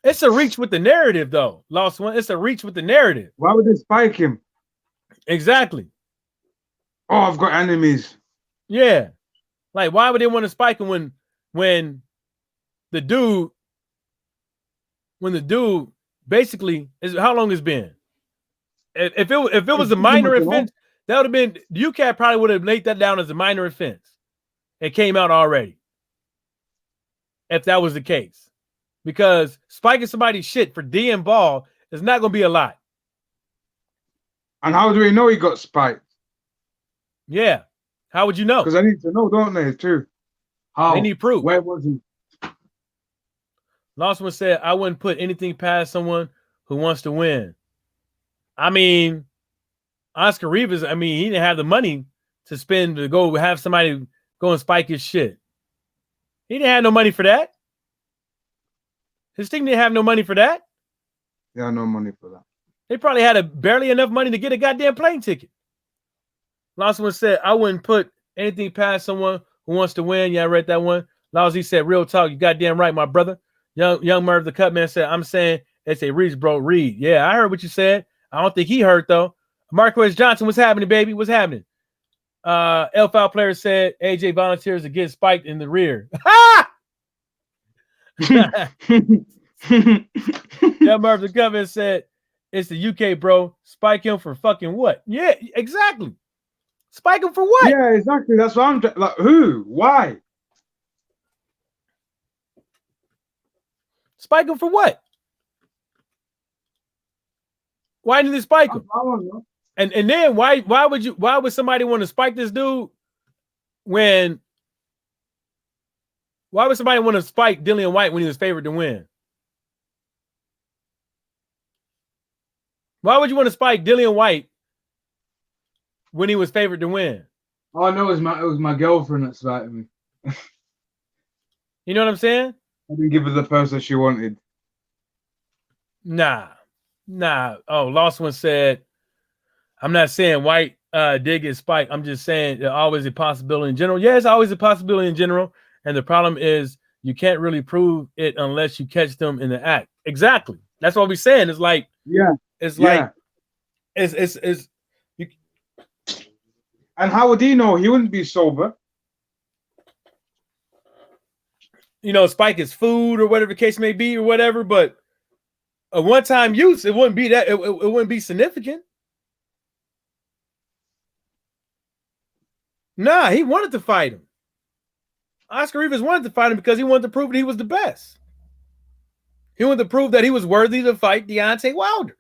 It's a reach with the narrative, though. Lost one. It's a reach with the narrative. Why would they spike him? Exactly. Oh, I've got enemies. Yeah. Like, why would they want to spike him when the dude basically is how long it's been? If it was a minor offense, that would have been UCAT probably would have laid that down as a minor offense. It came out already. If that was the case. Because spiking somebody's shit for D and ball is not going to be a lot. And how do we know he got spiked? Yeah. How would you know? Because I need to know, don't they, too? How? They need proof. Where was he? Last one said, I wouldn't put anything past someone who wants to win. I mean, Oscar Rivas, he didn't have the money to spend to go have somebody go and spike his shit. He didn't have no money for that. His team didn't have no money for that. Yeah, no money for that. They probably had barely enough money to get a goddamn plane ticket. Last one said, I wouldn't put anything past someone who wants to win. Yeah, I read that one. Lousy said, real talk. You goddamn right, my brother. Young Merv, the cut man, said, I'm saying it's a reach, bro. Read. Yeah, I heard what you said. I don't think he heard, though. Marquez Johnson, what's happening, baby? What's happening? L-Foul player said, AJ volunteers to get spiked in the rear. Ha! Young Merv, the cut man, said, it's the UK, bro. Spike him for fucking what? Yeah, exactly. Spike him for what? Yeah, exactly. That's what I'm like. Who? Why? Spike him for what? Why did they spike him? I don't know. And then why would somebody want to spike this dude when? Why would somebody want to spike Dillian Whyte when he was favored to win? Why would you want to spike Dillian Whyte when he was favored to win? All I know is it was my girlfriend that spited me. You know what I'm saying? I didn't give her the person she wanted. Nah. Oh, Lost One said, I'm not saying Whyte did get spiked. I'm just saying there's always a possibility in general. Yeah, it's always a possibility in general. And the problem is you can't really prove it unless you catch them in the act. Exactly. That's what we're saying. It's like, it's like, it's you, and how would he know? He wouldn't be sober. You know, spike is food or whatever the case may be or whatever, but a one-time use, it wouldn't be that, it wouldn't be significant. Nah, he wanted to fight him. Oscar Rivas wanted to fight him because he wanted to prove that he was the best. He wanted to prove that he was worthy to fight Deontay Wilder.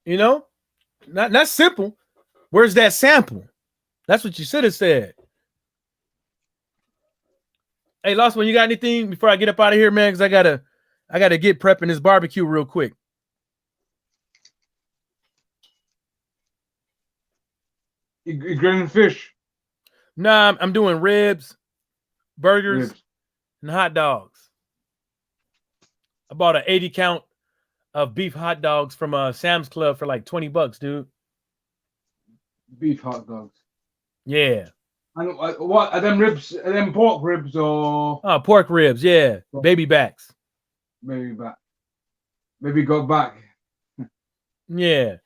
You know? Not simple. Where's that sample? That's what you should have said. Hey, Lost One, you got anything before I get up out of here, man? Because I gotta get prepping this barbecue real quick. You grilling fish? Nah, I'm doing ribs, burgers, and hot dogs. I bought an 80 count of beef hot dogs from Sam's Club for like $20, dude. Beef hot dogs. Yeah. And what are them ribs? Are them pork ribs or? Oh, pork ribs. Yeah, baby backs. Maybe back. Maybe go back. Yeah.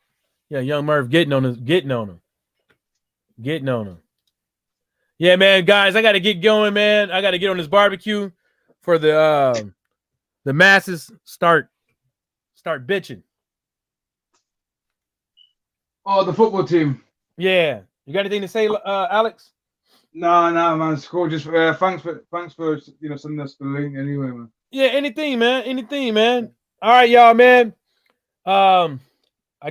Young Murph getting on him. Yeah, man, guys, I got to get going, man. I got to get on this barbecue for the masses start bitching. Oh, the football team. Yeah. You got anything to say, Alex? No, man. School. Just thanks for sending us the link anyway, man. Yeah, anything, man. All right, y'all, man. I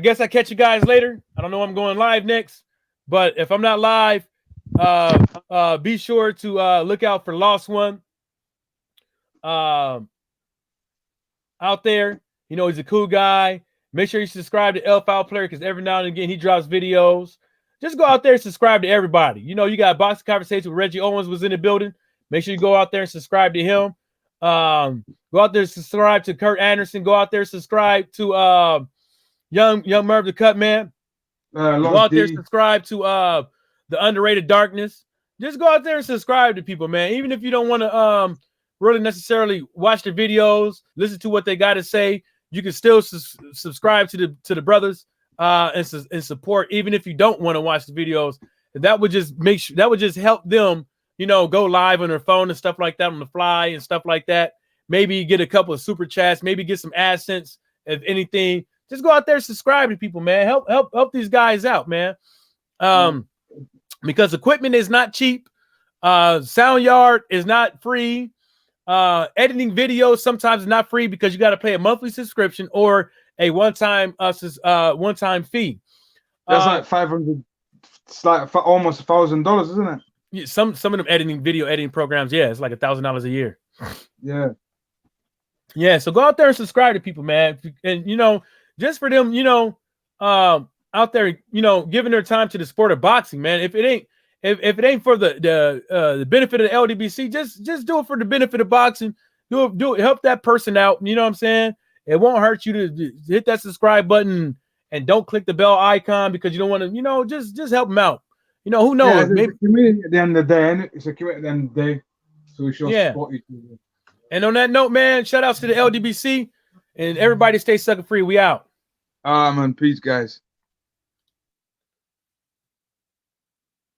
guess I catch you guys later. I don't know I'm going live next, but if I'm not live, be sure to look out for Lost One. Out there, you know, he's a cool guy. Make sure you subscribe to L Foul Player because every now and again he drops videos. Just go out there and subscribe to everybody. You know, you got Boxing Conversation with Reggie Owens was in the building. Make sure you go out there and subscribe to him. Go out there and subscribe to Kurt Anderson. Go out there and subscribe to Young Merv the Cut Man. Go out there and subscribe to the Underrated Darkness. Just go out there and subscribe to people, man. Even if you don't want to really necessarily watch the videos, listen to what they got to say, you can still subscribe to the brothers and support, even if you don't want to watch the videos. That would just help them, you know, go live on their phone and stuff like that on the fly and stuff like that. Maybe get a couple of super chats, maybe get some AdSense, if anything. Just go out there and subscribe to people, man. Help these guys out, man. Because equipment is not cheap. Sound yard is not free. Editing videos sometimes is not free because you got to pay a monthly subscription or a one-time fee. That's like 500. It's like almost $1,000, isn't it? Yeah, some of them video editing programs, yeah, it's like $1,000 a year. Yeah. So go out there and subscribe to people, man, and you know, just for them, you know, out there, you know, giving their time to the sport of boxing, man. If it ain't for the benefit of the LDBC, just do it for the benefit of boxing. Do it, help that person out. You know what I'm saying? It won't hurt you to hit that subscribe button and don't click the bell icon because you don't want to, you know, just help them out. You know, who knows? Yeah, maybe a community at the end of the day, and it's a community at the end of the day. So we should support each other. And on that note, man, shout outs to the LDBC and everybody stay sucker free. We out. Man, peace, guys.